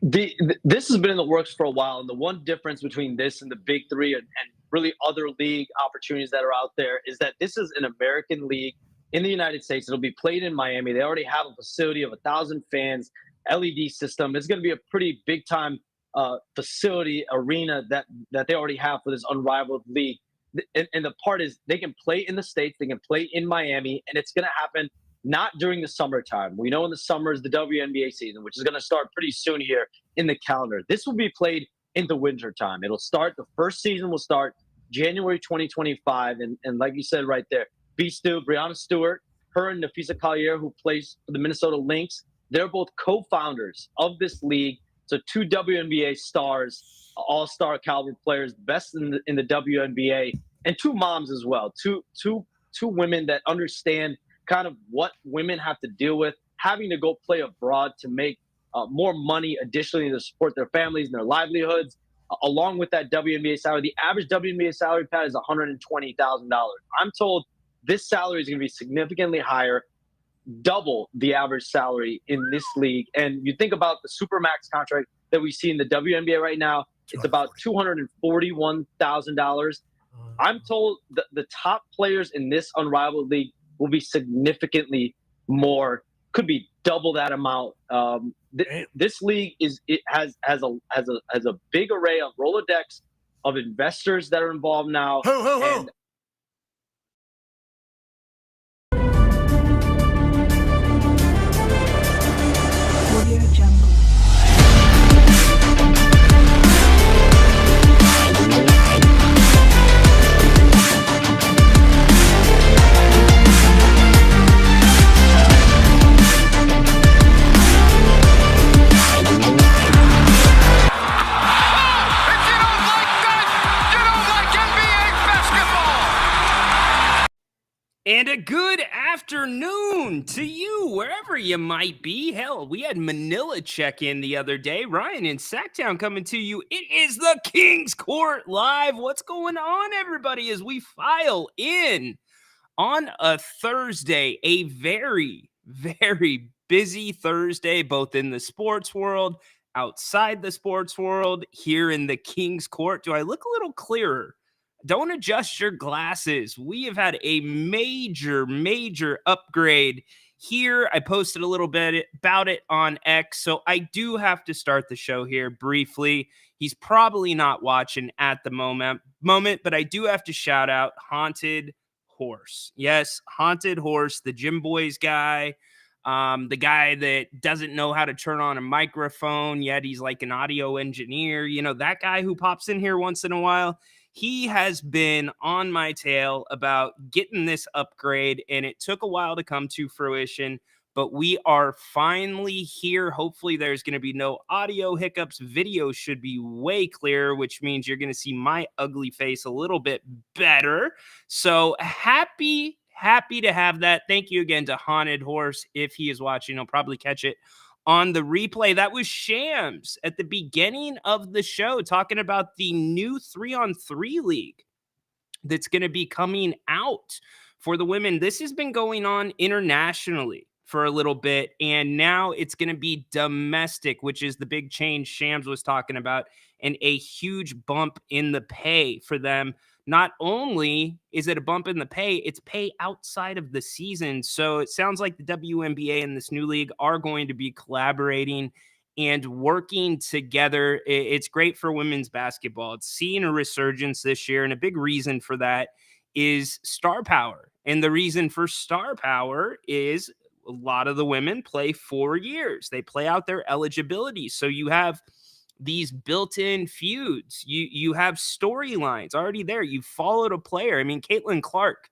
This has been in the works for a while, and the one difference between this and the big three and really other league opportunities that are out there is that this is an American league in the United States. It'll be played in Miami. They already have a facility of 1,000 fans, LED system. It's going to be a pretty big time facility arena that they already have for this unrivaled league. And the part is they can play in the States, they can play in Miami, and it's going to happen not during the summertime. We know in the summer is the WNBA season, which is going to start pretty soon here in the calendar. This will be played in the winter time. It'll start, the first season will start January 2025. And like you said right there, Breanna Stewart, her and Nafisa Collier, who plays for the Minnesota Lynx, they're both co-founders of this league. So two WNBA stars, all-star caliber players, best in the WNBA, and two moms as well. Two women that understand kind of what women have to deal with, having to go play abroad to make more money additionally to support their families and their livelihoods, along with that WNBA salary. The average WNBA salary, Pat, is $120,000. I'm told this salary is going to be significantly higher, double the average salary in this league. And you think about the Supermax contract that we see in the WNBA right now, it's about $241,000. I'm told that the top players in this unrivaled league will be significantly more, could be double that amount. This league has a big array of Rolodex of investors that are involved now. And And a good afternoon to you, wherever you might be. Hell, we had Manila check in the other day. Ryan in Sacktown coming to you. It is the King's Court Live. What's going on, everybody, as we file in on a Thursday, a very, very busy Thursday, both in the sports world, outside the sports world, here in the King's Court. Do I look a little clearer? Don't adjust your glasses. We have had a major, major upgrade here. I posted a little bit about it on X, so I do have to start the show here briefly. He's probably not watching at the moment, but I do have to shout out Haunted Horse. Yes, Haunted Horse, the Gym Boys guy, the guy that doesn't know how to turn on a microphone, yet he's like an audio engineer. You know, that guy who pops in here once in a while. He has been on my tail about getting this upgrade, and it took a while to come to fruition, but we are finally here. Hopefully there's going to be no audio hiccups. Video should be way clearer, which means you're going to see my ugly face a little bit better. So happy to have that. Thank you again to Haunted Horse. If he is watching, he'll probably catch it on the replay. That was Shams at the beginning of the show talking about the new 3-on-3 league that's going to be coming out for the women. This has been going on internationally for a little bit, and now it's going to be domestic, which is the big change Shams was talking about, and a huge bump in the pay for them. Not only is it a bump in the pay, it's pay outside of the season. So it sounds like the WNBA and this new league are going to be collaborating and working together. It's great for women's basketball. It's seeing a resurgence this year, and a big reason for that is star power. And the reason for star power is a lot of the women play 4 years. They play out their eligibility. So you have these built-in feuds. You have storylines already there. You followed a player. I mean, Caitlin Clark,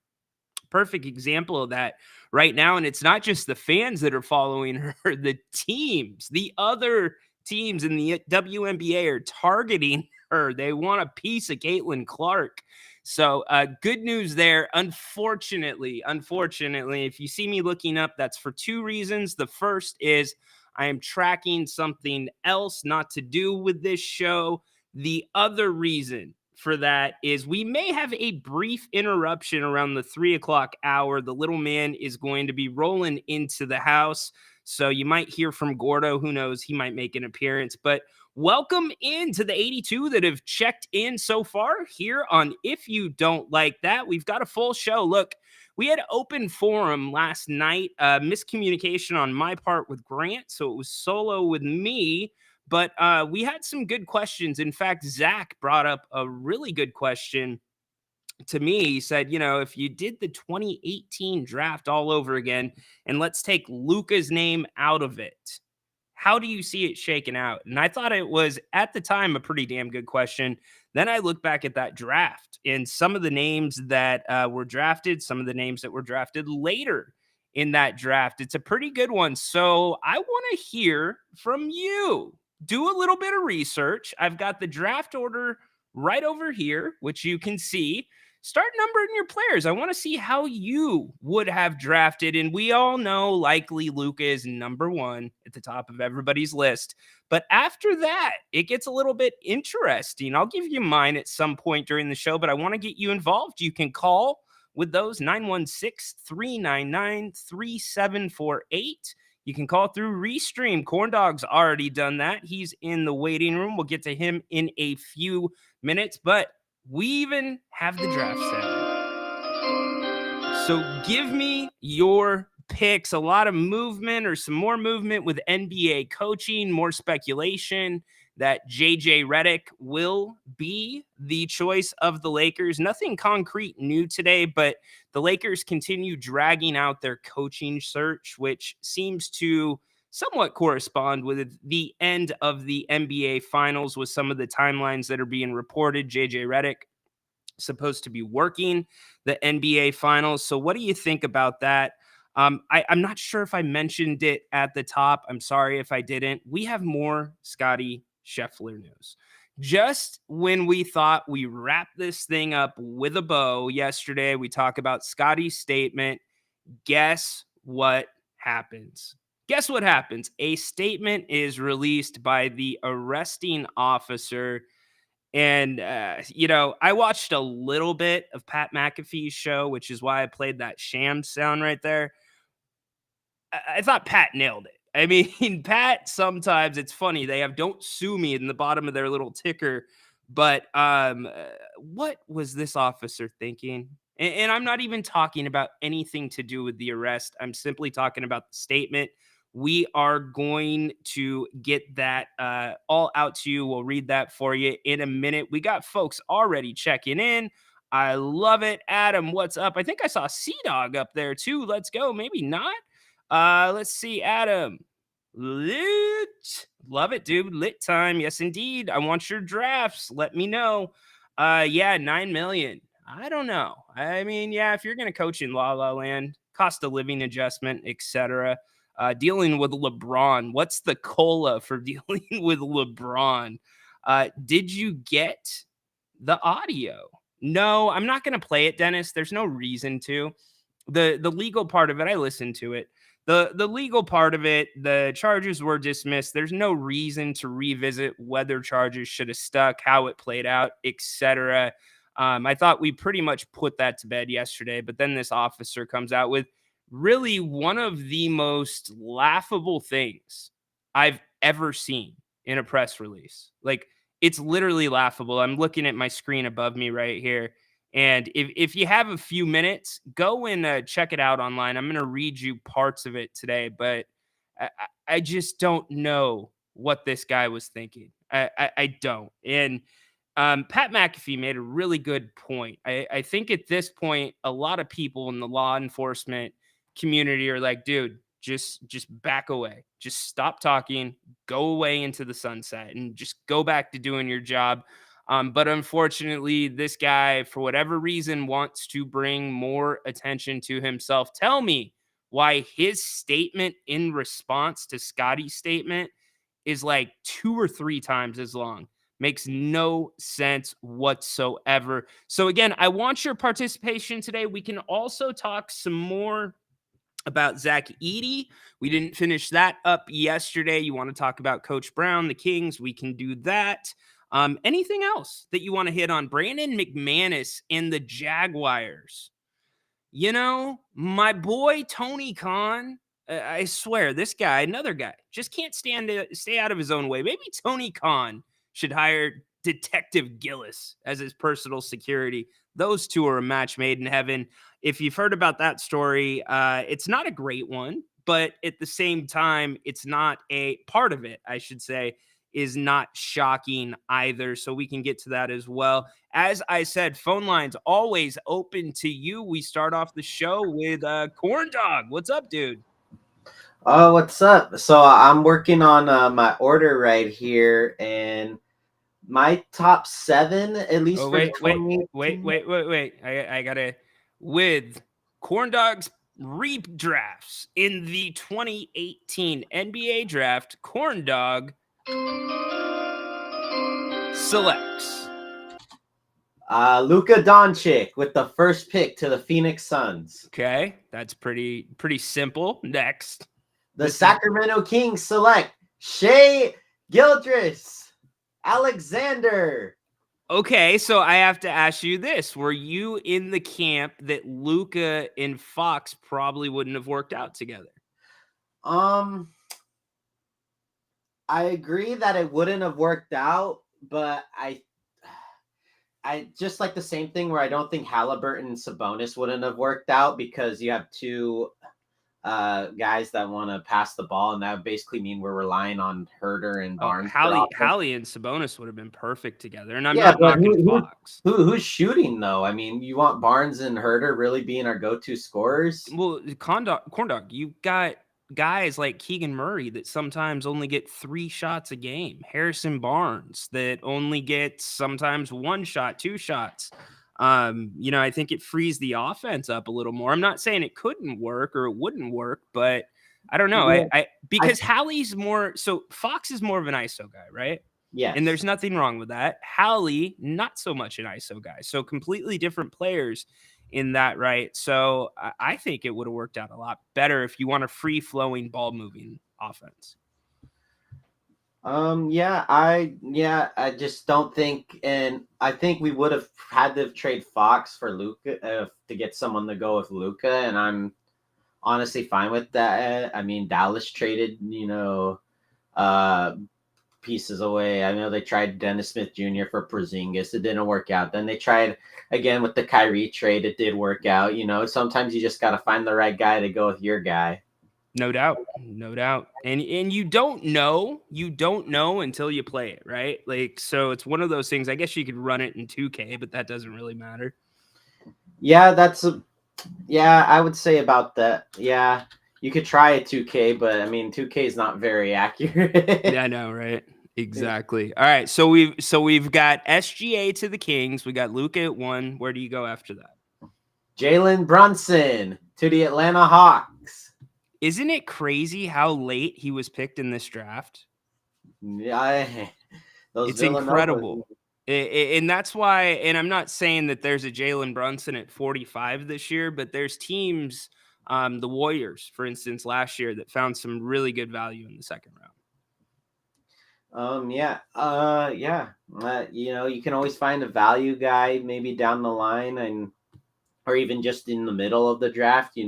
perfect example of that right now. And it's not just the fans that are following her. The teams, the other teams in the WNBA are targeting her. They want a piece of Caitlin Clark. So good news there. Unfortunately, if you see me looking up, that's for two reasons. The first is I am tracking something else not to do with this show. The other reason for that is we may have a brief interruption around the 3 o'clock hour. The little man is going to be rolling into the house. So you might hear from Gordo. Who knows? He might make an appearance. But welcome into the 82 that have checked in so far here on If You Don't Like That. We've got a full show. Look, we had open forum last night, miscommunication on my part with Grant, so it was solo with me, but we had some good questions. In fact, Zach brought up a really good question to me. He said, if you did the 2018 draft all over again, and let's take Luka's name out of it, how do you see it shaking out? And I thought it was, at the time, a pretty damn good question. Then I look back at that draft and some of the names that were drafted, some of the names that were drafted later in that draft. It's a pretty good one. So I want to hear from you. Do a little bit of research. I've got the draft order right over here, which you can see. Start numbering your players. I want to see how you would have drafted. And we all know likely Luka is number one at the top of everybody's list. But after that, it gets a little bit interesting. I'll give you mine at some point during the show, but I want to get you involved. You can call with those 916-399-3748. You can call through Restream. Corn Dog's already done that. He's in the waiting room. We'll get to him in a few minutes, but we even have the draft set. So give me your picks. A lot of movement or some more movement with NBA coaching, more speculation that JJ Redick will be the choice of the Lakers. Nothing concrete new today, but the Lakers continue dragging out their coaching search, which seems to somewhat correspond with the end of the NBA Finals with some of the timelines that are being reported. JJ Redick supposed to be working the NBA Finals. So what do you think about that? I'm not sure if I mentioned it at the top. I'm sorry if I didn't. We have more Scottie Scheffler news. Just when we thought we wrapped this thing up with a bow yesterday, we talk about Scottie's statement. Guess what happens? Guess what happens? A statement is released by the arresting officer. And, I watched a little bit of Pat McAfee's show, which is why I played that sham sound right there. I thought Pat nailed it. I mean, Pat, sometimes it's funny. They have "don't sue me" in the bottom of their little ticker. But what was this officer thinking? And I'm not even talking about anything to do with the arrest. I'm simply talking about the statement. We are going to get that all out to you. We'll read that for you in a minute. We got folks already checking in. I love it. Adam, what's up? I think I saw Sea-Dog up there too. Let's go. Maybe not. Let's see, Adam. Lit. Love it, dude. Lit time. Yes, indeed. I want your drafts. Let me know. Yeah, 9 million. I don't know. I mean, yeah, if you're going to coach in La La Land, cost of living adjustment, etc. Dealing with LeBron. What's the COLA for dealing with LeBron? Did you get the audio? No, I'm not going to play it, Dennis. There's no reason to. The legal part of it, I listened to it. The legal part of it, the charges were dismissed. There's no reason to revisit whether charges should have stuck, how it played out, etc. I thought we pretty much put that to bed yesterday, but then this officer comes out with really one of the most laughable things I've ever seen in a press release. Like, it's literally laughable. I'm looking at my screen above me right here. And if you have a few minutes, go and check it out online. I'm going to read you parts of it today, but I just don't know what this guy was thinking. I don't. And Pat McAfee made a really good point. I think at this point, a lot of people in the law enforcement community are like, dude, just back away. Just stop talking, go away into the sunset, and just go back to doing your job. But unfortunately, this guy, for whatever reason, wants to bring more attention to himself. Tell me why his statement in response to Scottie's statement is like 2 or 3 times as long. Makes no sense whatsoever. So again, I want your participation today. We can also talk some more about Zach Edey. We didn't finish that up yesterday. You want to talk about Coach Brown, the Kings? We can do that. Anything else that you want to hit on? Brandon McManus and the Jaguars. My boy Tony Khan, I swear, this guy, another guy, just can't stay out of his own way. Maybe Tony Khan should hire Detective Gillis as his personal security. Those two are a match made in heaven. If you've heard about that story, it's not a great one, but at the same time, it's not a part of it, I should say, is not shocking either. So we can get to that as well. As I said, phone lines always open to you. We start off the show with Corn Dog. What's up, dude? Oh, what's up? So I'm working on my order right here, and my top 7, at least Oh, for wait. 2018. I gotta with Corn Dog's redrafts in the 2018 NBA draft. Corn Dog selects. Luka Doncic with the first pick to the Phoenix Suns. Okay, that's pretty simple. Next, The Sacramento Kings select Shai Gilgeous-Alexander. Okay, so I have to ask you this: were you in the camp that Luka and Fox probably wouldn't have worked out together? I agree that it wouldn't have worked out, but I just like the same thing where I don't think Halliburton and Sabonis wouldn't have worked out, because you have two guys that want to pass the ball, and that would basically mean we're relying on Herter and Barnes. Hallie and Sabonis would have been perfect together, and I'm Yeah, not but knocking Fox. who's shooting though? I mean, you want Barnes and Herter really being our go-to scorers? Well, Corn Dog, you got guys like Keegan Murray that sometimes only get 3 shots a game. Harrison Barnes that only gets sometimes 1 shot, 2 shots. I think it frees the offense up a little more. I'm not saying it couldn't work or it wouldn't work, but I don't know. Yeah, Because Hallie's more so Fox is more of an ISO guy, right? Yeah. And there's nothing wrong with that. Hallie, not so much an ISO guy. So completely different players in that, right? So I think it would have worked out a lot better if you want a free-flowing, ball-moving offense. I just don't think, and I think we would have had to trade Fox for Luka to get someone to go with Luka, and I'm honestly fine with that. I mean, Dallas traded, pieces away. I know they tried Dennis Smith Jr. for Porzingis. It didn't work out. Then they tried again with the Kyrie trade. It did work out. Sometimes you just got to find the right guy to go with your guy. No doubt. And you don't know until you play it, right? Like, so it's one of those things. I guess you could run it in 2K, but that doesn't really matter. Yeah, I would say about that. Yeah. You could try a 2K, but I mean 2K is not very accurate. Yeah, I know, right? Exactly. All right, so we've got SGA to the Kings. We got Luka at 1. Where do you go after that? Jalen Brunson to the Atlanta Hawks. Isn't it crazy how late he was picked in this draft? Yeah, it's incredible. And that's why, and I'm not saying that there's a Jalen Brunson at 45 this year, but there's teams, the Warriors, for instance, last year that found some really good value in the second round. You can always find a value guy maybe down the line or even just in the middle of the draft.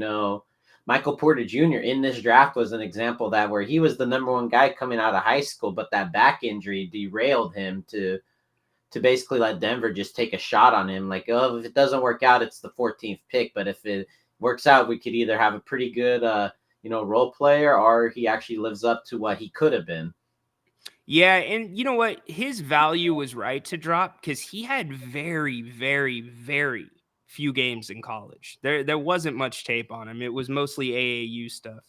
Michael Porter Jr. in this draft was an example that where he was the number 1 guy coming out of high school, but that back injury derailed him to basically let Denver just take a shot on him. Like, if it doesn't work out, it's the 14th pick. But if it works out, we could either have a pretty good, role player, or he actually lives up to what he could have been. Yeah, and you know what? His value was right to drop because he had very, very, very few games in college. There wasn't much tape on him. It was mostly AAU stuff.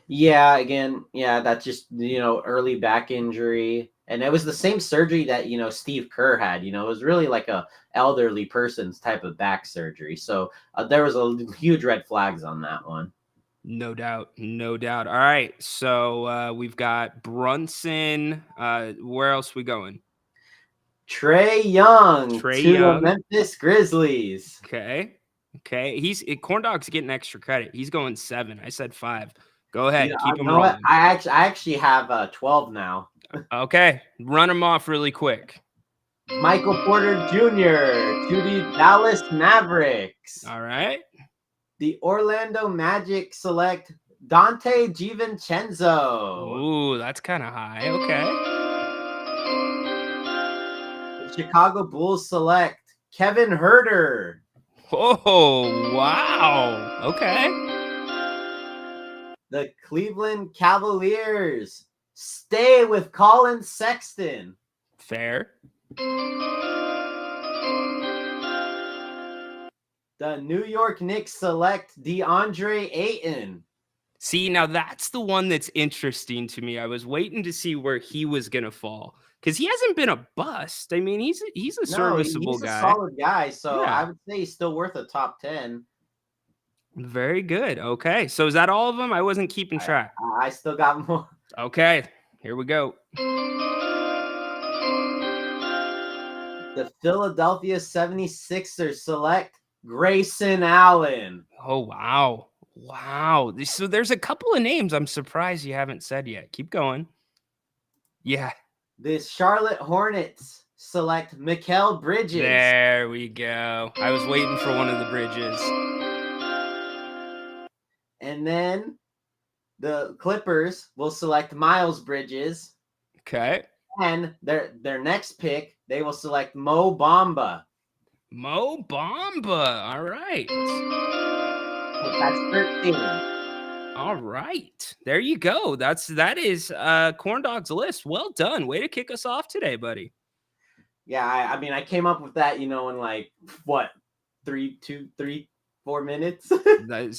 Yeah, again, that's just, early back injury. And it was the same surgery that, Steve Kerr had. It was really like a elderly person's type of back surgery. So there was a huge red flags on that one. No doubt. All right, so we've got Brunson. Where else we going? Trae Young to the Memphis Grizzlies. Okay. Corn Dog's getting extra credit. He's going 7. I said 5. Go ahead. Keep him rolling. I actually have 12 now. Okay. Run them off really quick. Michael Porter Jr. to the Dallas Mavericks. All right. The Orlando Magic select Dante DiVincenzo. Ooh, that's kind of high. Okay. The Chicago Bulls select Kevin Herter. Oh, wow. Okay. The Cleveland Cavaliers stay with Colin Sexton. Fair. The New York Knicks select DeAndre Ayton. See, now that's the one that's interesting to me. I was waiting to see where he was going to fall because he hasn't been a bust. I mean, he's a serviceable he's guy. a solid guy, so Yeah. I would say he's still worth a top 10. Very good. Okay, so is that all of them? I wasn't keeping track. I still got more. Okay, here we go. The Philadelphia 76ers select Grayson Allen. Oh, wow. Wow. So there's a couple of names I'm surprised you haven't said yet. Keep going. Yeah. The Charlotte Hornets select Mikal Bridges. There we go. I was waiting for one of the Bridges. And then the Clippers will select Miles Bridges. Okay. And their next pick, they will select Mo Bamba. Mo Bamba. All right. That's 13. All right. There you go. That is Corn Dog's list. Well done. Way to kick us off today, buddy. Yeah, I mean, I came up with that, in like, what, 4 minutes?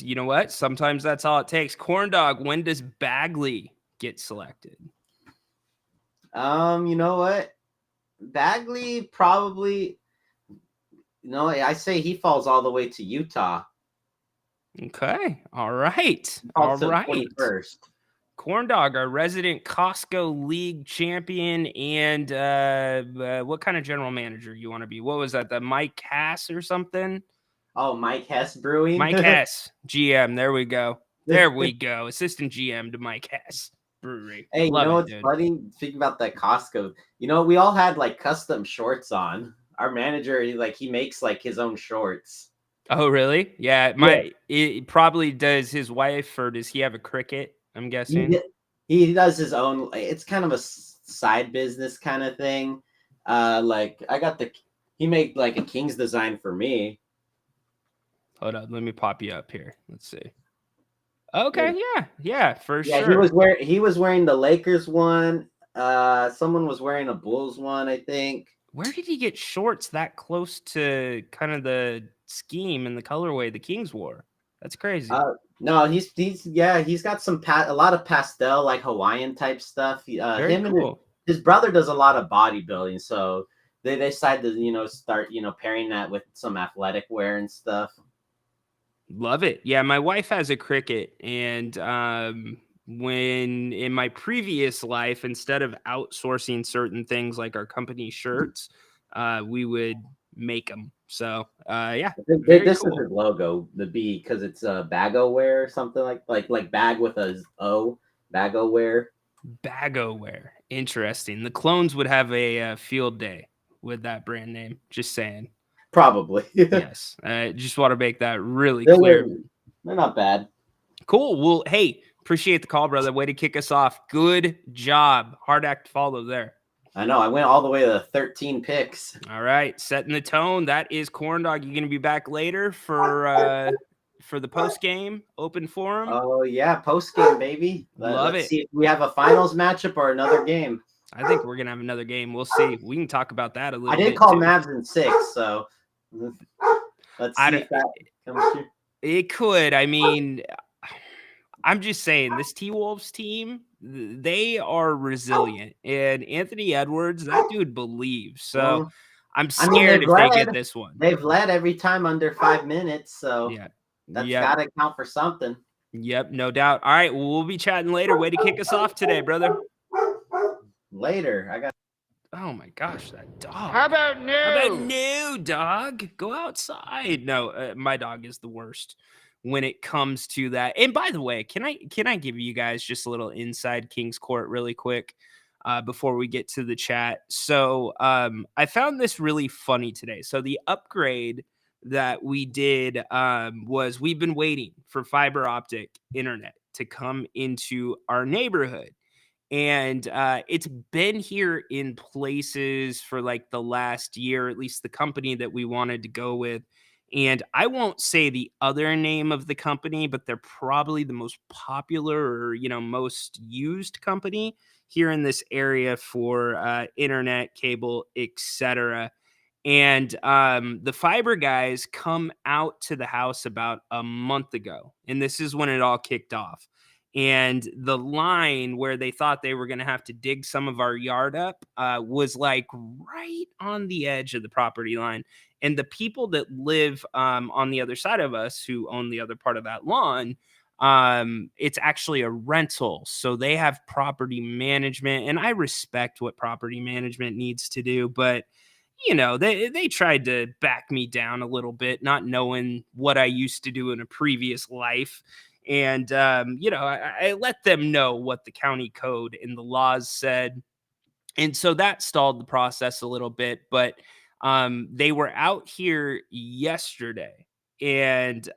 You know what? Sometimes that's all it takes. Corn Dog, when does Bagley get selected? You know what? Bagley probably, I say he falls all the way to Utah. Okay. All right. All right. 21st. Corn Dog, our resident Costco League champion, and what kind of general manager you want to be? What was that? The Mike Hess or something? Oh, Mike Hess Brewing. Mike Hess, GM. There we go. There we go. Assistant GM to Mike Hess Brewery. Hey, Love what's funny? Thinking about that Costco. We all had like custom shorts on. Our manager, he makes like his own shorts. Oh, really? Yeah. It probably does his wife, or does he have a Cricut? I'm guessing he does his own. It's kind of a side business kind of thing. He made like a King's design for me. Hold up, let me pop you up here. Let's see. Okay, yeah, for sure. He was wearing the Lakers one. Someone was wearing a Bulls one, I think. Where did he get shorts that close to kind of the scheme and the colorway the Kings wore? That's crazy. No, he's got a lot of pastel, like Hawaiian type stuff. Very cool. And his brother does a lot of bodybuilding, so they decided to start pairing that with some athletic wear and stuff. Love it. Yeah, my wife has a Cricut, and when in my previous life, instead of outsourcing certain things like our company shirts, we would make them. So yeah, this is his logo, the B, because it's Bagoware or something like bag with a O, Bagoware. Bagoware. Interesting. The clones would have a field day with that brand name. Just saying. Probably. Yes. I just want to make that really clear. They're not bad. Cool. Well, hey, appreciate the call, brother. Way to kick us off. Good job. Hard act to follow there. I know. I went all the way to 13 picks. All right. Setting the tone. That is Corn Dog. You're going to be back later for the post game open forum. Oh, yeah. Post game, baby. Let's see if we have a finals matchup or another game. I think we're going to have another game. We'll see. We can talk about that a little bit. I did call Mavs in 6, so let's see if that comes true. It could. I mean, I'm just saying this T-Wolves team, they are resilient. And Anthony Edwards, that dude believes. So I'm scared if they get this one. They've led every time under 5 minutes, so that's got to count for something. Yep, no doubt. All right, well, we'll be chatting later. Way to kick us off today, brother. Later. I got. Oh my gosh, that dog. How about new? How about new, dog? Go outside. No, my dog is the worst when it comes to that. And by the way, can I give you guys just a little inside King's Court really quick before we get to the chat? So I found this really funny today. So the upgrade that we did was we've been waiting for fiber optic internet to come into our neighborhood. And it's been here in places for like the last year, at least the company that we wanted to go with. And I won't say the other name of the company, but they're probably the most popular or, most used company here in this area for internet, cable, etc. And the fiber guys come out to the house about a month ago. And this is when it all kicked off. And the line where they thought they were going to have to dig some of our yard up was like right on the edge of the property line. And the people that live on the other side of us who own the other part of that lawn, it's actually a rental. So they have property management. And I respect what property management needs to do. But they tried to back me down a little bit, not knowing what I used to do in a previous life. And, I let them know what the county code and the laws said. And so that stalled the process a little bit. But they were out here yesterday and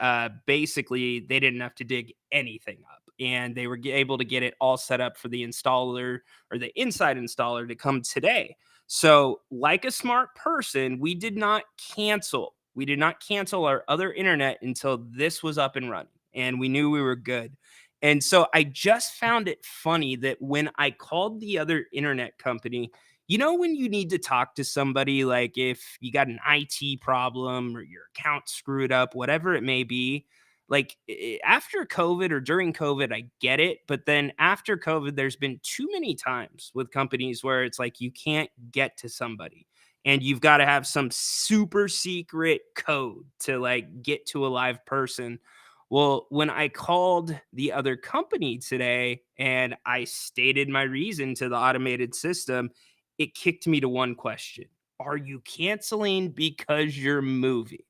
basically they didn't have to dig anything up. And they were able to get it all set up for the installer or the inside installer to come today. So, like a smart person, we did not cancel. We did not cancel our other internet until this was up and running, and we knew we were good. And so I just found it funny that when I called the other internet company, when you need to talk to somebody, like if you got an IT problem or your account screwed up, whatever it may be, like after COVID or during COVID, I get it. But then after COVID, there's been too many times with companies where it's like you can't get to somebody and you've got to have some super secret code to like get to a live person. Well, when I called the other company today and I stated my reason to the automated system, it kicked me to one question. Are you canceling because you're moving?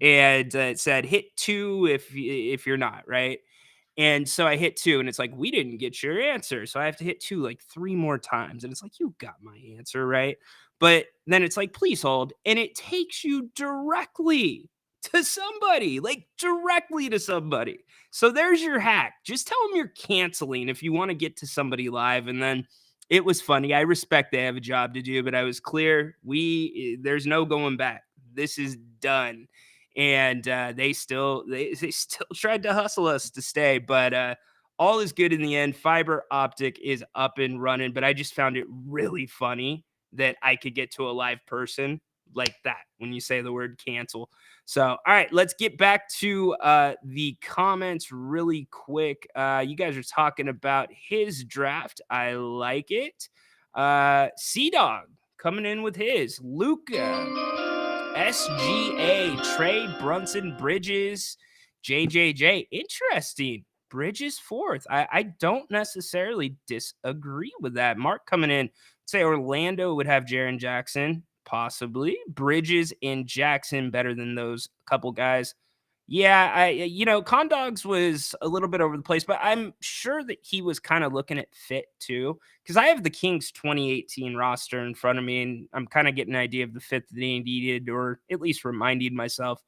And it said hit 2 if you're not, right? And so I hit 2 and it's like, we didn't get your answer. So I have to hit 2 like 3 more times. And it's like, you got my answer, right? But then it's like, please hold. And it takes you directly to somebody, like directly to somebody. So there's your hack. Just tell them you're canceling if you want to get to somebody live. And then it was funny. I respect they have a job to do, but I was clear. There's no going back. This is done. And they still tried to hustle us to stay, but all is good in the end. Fiber optic is up and running, but I just found it really funny that I could get to a live person like that when you say the word cancel. So, all right, let's get back to the comments really quick. You guys are talking about his draft. I like it. C-Dog coming in with his. Luca, SGA, Trey, Brunson, Bridges, JJJ. Interesting. Bridges fourth. I don't necessarily disagree with that. Mark coming in. Say Orlando would have Jaren Jackson. Possibly. Bridges and Jackson better than those couple guys. Yeah, Condogs was a little bit over the place, but I'm sure that he was kind of looking at fit too, because I have the Kings 2018 roster in front of me, and I'm kind of getting an idea of the fit that they needed, or at least reminding myself.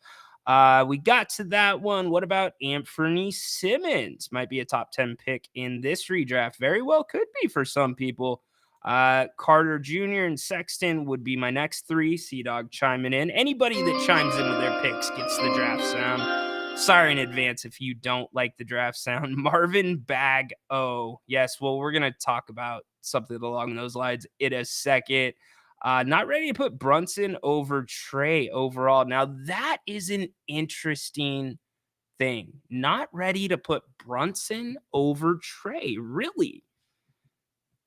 We got to that one. What about Anthony Simmons? Might be a top 10 pick in this redraft. Very well could be for some people. Carter Jr. and Sexton would be my next 3. C-Dog chiming in. Anybody that chimes in with their picks gets the draft sound. Sorry in advance if you don't like the draft sound. Marvin Bag O. Yes, well, we're going to talk about something along those lines in a second. Not ready to put Brunson over Trey overall. Now, that is an interesting thing. Not ready to put Brunson over Trey. Really?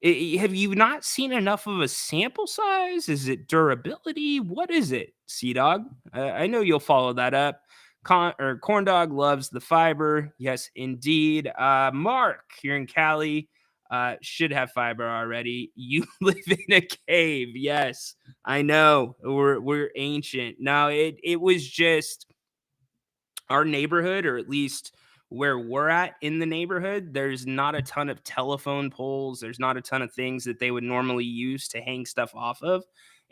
Have you not seen enough of a sample size? Is it durability? What is it, C-Dog? I know you'll follow that up. Corn Dog loves the fiber. Yes, indeed. Mark here in Cali should have fiber already. You live in a cave. Yes, I know. We're ancient. No, it was just our neighborhood, or at least where we're at in the neighborhood, there's not a ton of telephone poles. There's not a ton of things that they would normally use to hang stuff off of.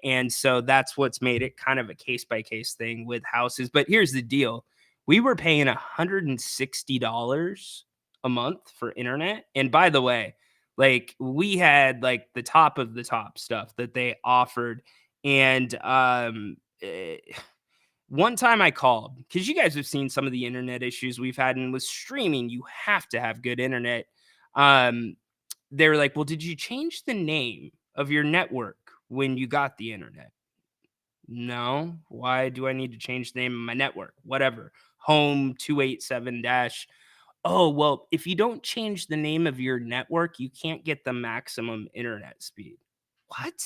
And so that's what's made it kind of a case by case thing with houses. But here's the deal. We were paying $160 a month for internet. And by the way, like we had like the top of the top stuff that they offered. And one time I called because you guys have seen some of the internet issues we've had, and with streaming, you have to have good internet. Um, they were like, "Well, did you change the name of your network when you got the internet?" No. Why do I need to change the name of my network? Whatever. Home 287 dash. Oh, well, if you don't change the name of your network, you can't get the maximum internet speed. What?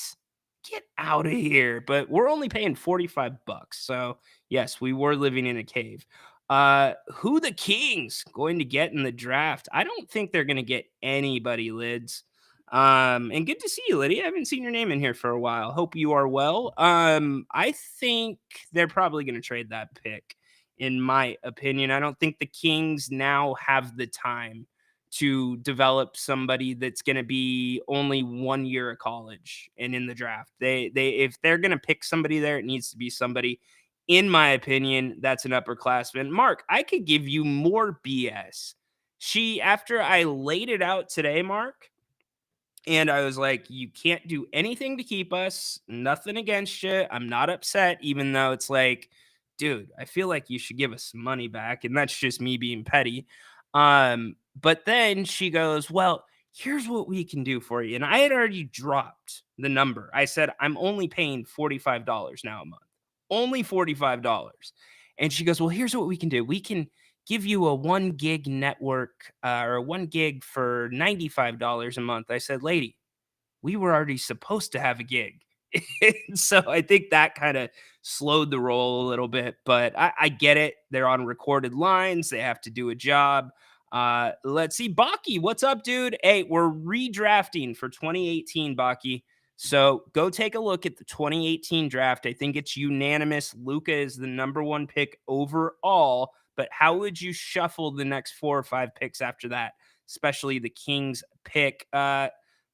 Get out of here. But we're only paying 45 bucks. So, yes, we were living in a cave. Who the Kings going to get in the draft? I don't think they're going to get anybody, Lids. And good to see you, Lydia. I haven't seen your name in here for a while. Hope you are well. I think they're probably going to trade that pick, in my opinion. I don't think the Kings now have the time to develop somebody that's going to be only 1 year of college and in the draft. They if they're going to pick somebody there, it needs to be somebody, in my opinion, that's an upperclassman. Mark, I could give you more BS. After I laid it out today, Mark, and I was like, you can't do anything to keep us. Nothing against you. I'm not upset, even though it's like, dude, I feel like you should give us some money back. And that's just me being petty. But then she goes, well, here's what we can do for you. And I had already dropped the number. I said, I'm only paying $45 now a month. Only $45. And she goes, well, here's what we can do. We can give you a 1 gig network or 1 gig for $95 a month. I said, lady, we were already supposed to have a gig. So I think that kind of slowed the roll a little bit, but I get it. They're on recorded lines. They have to do a job. Let's see. Baki, what's up, dude? Hey, we're redrafting for 2018, Baki. So go take a look at the 2018 draft. I think it's unanimous. Luka is the number 1 pick overall. But how would you shuffle the next 4 or 5 picks after that, especially the Kings pick?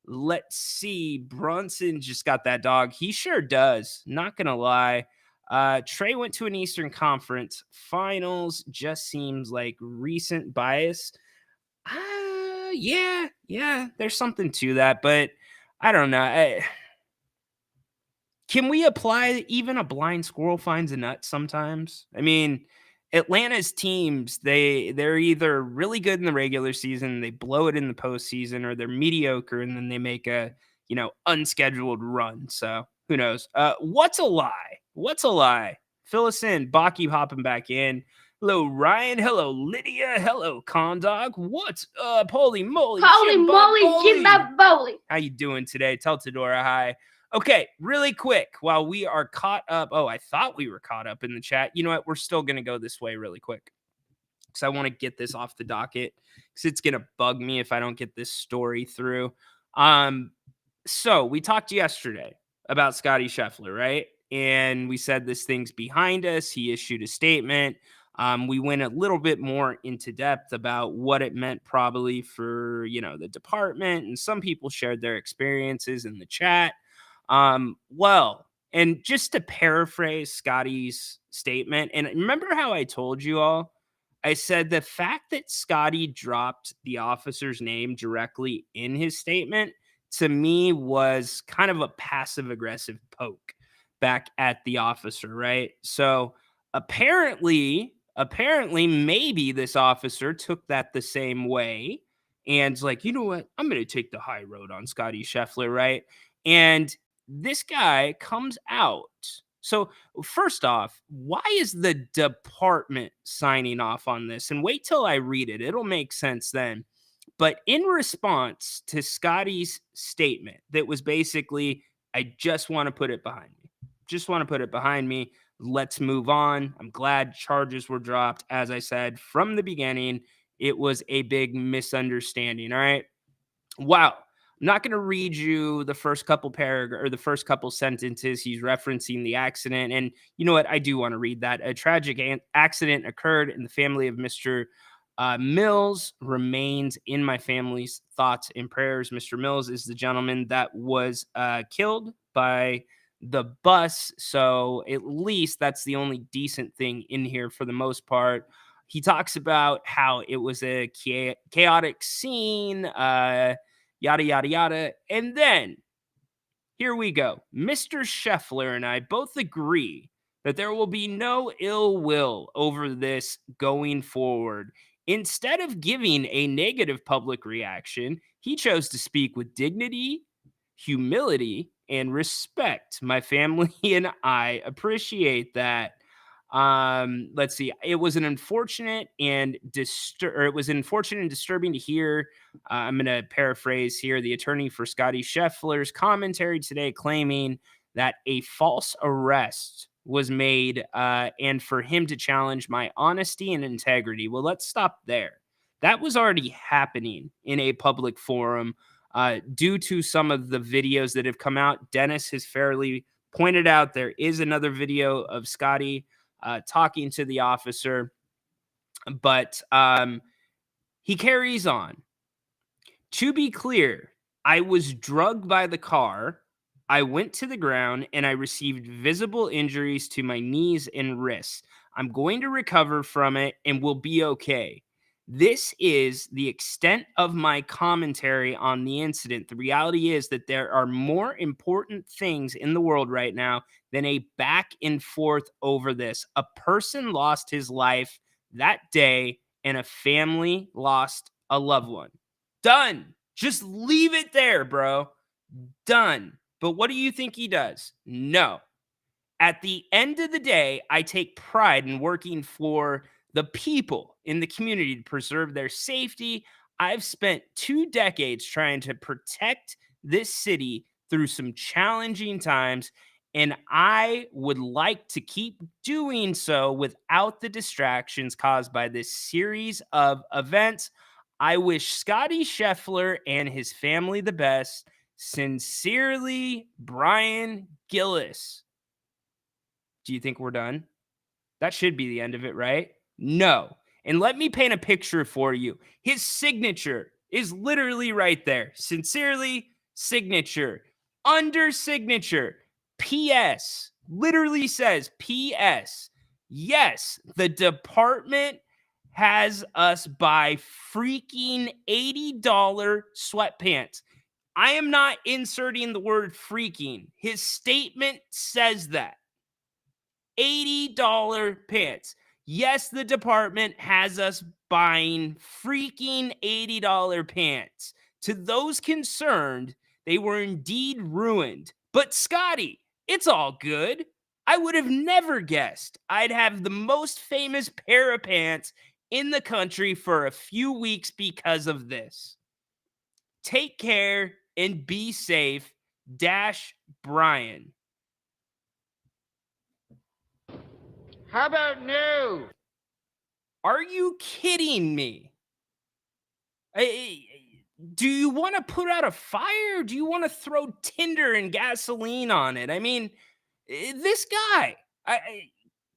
Let's see. Brunson just got that dog. He sure does. Not going to lie. Trey went to an Eastern Conference Finals. Just seems like recent bias. Yeah. There's something to that, but I don't know. Can we apply even a blind squirrel finds a nut sometimes? I mean, Atlanta's teams, they're either really good in the regular season, they blow it in the postseason, or they're mediocre and then they make a, unscheduled run. So who knows? What's a lie? What's a lie? Fill us in. Baki hopping back in. Hello, Ryan. Hello, Lydia. Hello, Condog. What's up? Holy moly. Holy moly, Jim Bowley. How you doing today? Tell Tedora hi. Okay, really quick, while we are caught up. Oh, I thought we were caught up in the chat. You know what? We're still going to go this way really quick because I want to get this off the docket because it's going to bug me if I don't get this story through. So we talked yesterday about Scotty Scheffler, right? And we said this thing's behind us. He issued a statement. We went a little bit more into depth about what it meant probably for, the department. And some people shared their experiences in the chat. And just to paraphrase Scotty's statement, and remember how I told you all, I said the fact that Scotty dropped the officer's name directly in his statement, to me, was kind of a passive aggressive poke back at the officer, right? So apparently, maybe this officer took that the same way and like, you know what? I'm going to take the high road on Scotty Scheffler, right? And this guy comes out. So first off, why is the department signing off on this? And wait till I read it. It'll make sense then. But in response to Scotty's statement that was basically, I just want to put it behind me. Just want to put it behind me. Let's move on. I'm glad charges were dropped. As I said from the beginning, it was a big misunderstanding. All right. Wow. I'm not going to read you the first couple the first couple sentences. He's referencing the accident. And you know what? I do want to read that. A tragic accident occurred in the family of Mr. Mills remains in my family's thoughts and prayers. Mr. Mills is the gentleman that was killed by the bus. So at least that's the only decent thing in here for the most part. He talks about how it was a chaotic scene, yada, yada, yada. And then here we go. Mr. Scheffler and I both agree that there will be no ill will over this going forward. Instead of giving a negative public reaction, he chose to speak with dignity, humility, and respect. My family and I appreciate that. Let's see. It was an unfortunate and disturbing to hear. I'm going to paraphrase here the attorney for Scotty Scheffler's commentary today, claiming that a false arrest was made and for him to challenge my honesty and integrity. Well, let's stop there. That was already happening in a public forum due to some of the videos that have come out. Dennis has fairly pointed out there is another video of Scotty talking to the officer, but he carries on. To be clear, I was drugged by the car. I went to the ground and I received visible injuries to my knees and wrists. I'm going to recover from it and will be okay. This is the extent of my commentary on the incident. The reality is that there are more important things in the world right now than a back and forth over this. A person lost his life that day and a family lost a loved one. Done. Just leave it there, bro. Done. But what do you think he does? No. At the end of the day, I take pride in working for the people in the community to preserve their safety. I've spent 2 decades trying to protect this city through some challenging times, and I would like to keep doing so without the distractions caused by this series of events. I wish Scotty Scheffler and his family the best. Sincerely, Brian Gillis. Do you think we're done? That should be the end of it, right? No. And let me paint a picture for you. His signature is literally right there. Sincerely, signature. Under signature, P.S. Literally says P.S. Yes, the department has us buy freaking $80 sweatpants. I am not inserting the word freaking. His statement says that. $80 pants. Yes, the department has us buying freaking $80 pants. To those concerned, they were indeed ruined. But Scotty, it's all good. I would have never guessed I'd have the most famous pair of pants in the country for a few weeks because of this. Take care and be safe. Brian. How about no? Are you kidding me? Do you want to put out a fire? Do you want to throw tinder and gasoline on it? I mean, this guy,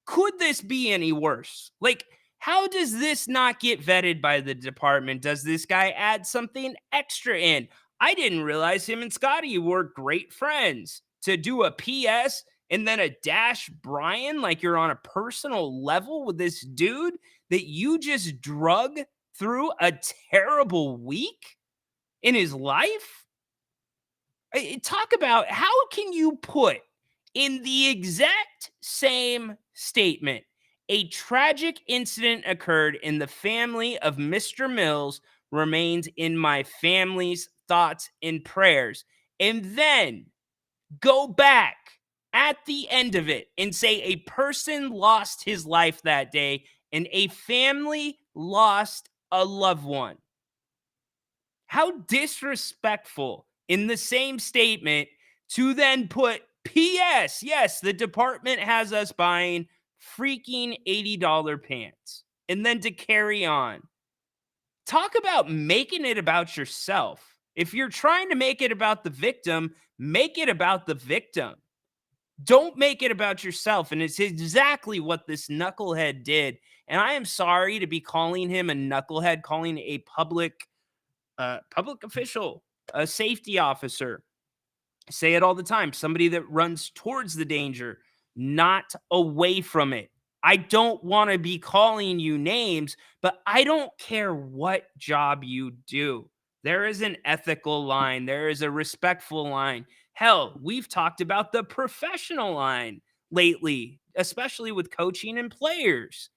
could this be any worse? Like, how does this not get vetted by the department? Does this guy add something extra in? I didn't realize him and Scotty were great friends. To do a PS and then a Brian, like you're on a personal level with this dude that you just drug through a terrible week in his life? Talk about how can you put in the exact same statement, a tragic incident occurred in the family of Mr. Mills, remains in my family's thoughts and prayers, and then go back at the end of it and say a person lost his life that day and a family lost a loved one. How disrespectful in the same statement to then put P.S. Yes, the department has us buying freaking $80 pants. And then to carry on. Talk about making it about yourself. If you're trying to make it about the victim, make it about the victim. Don't make it about yourself. And it's exactly what this knucklehead did. And I am sorry to be calling him a knucklehead, calling a public official, a safety officer. I say it all the time. Somebody that runs towards the danger, not away from it. I don't want to be calling you names, but I don't care what job you do. There is an ethical line, there is a respectful line. Hell, we've talked about the professional line lately, especially with coaching and players.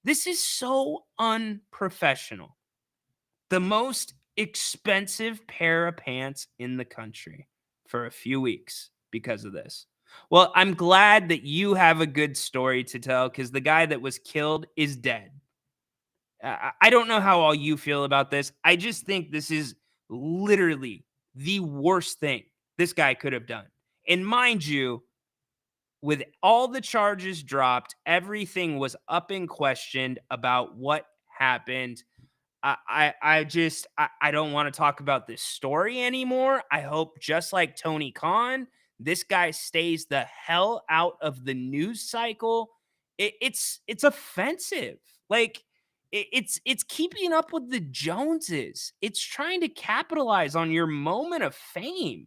This is so unprofessional. The most expensive pair of pants in the country for a few weeks because of this. Well, I'm glad that you have a good story to tell because the guy that was killed is dead. I don't know how all you feel about this. I just think this is literally the worst thing this guy could have done. And mind you, with all the charges dropped, everything was up and questioned about what happened. I don't want to talk about this story anymore. I hope, just like Tony Khan, this guy stays the hell out of the news cycle. It's offensive. Like it's keeping up with the Joneses. It's trying to capitalize on your moment of fame.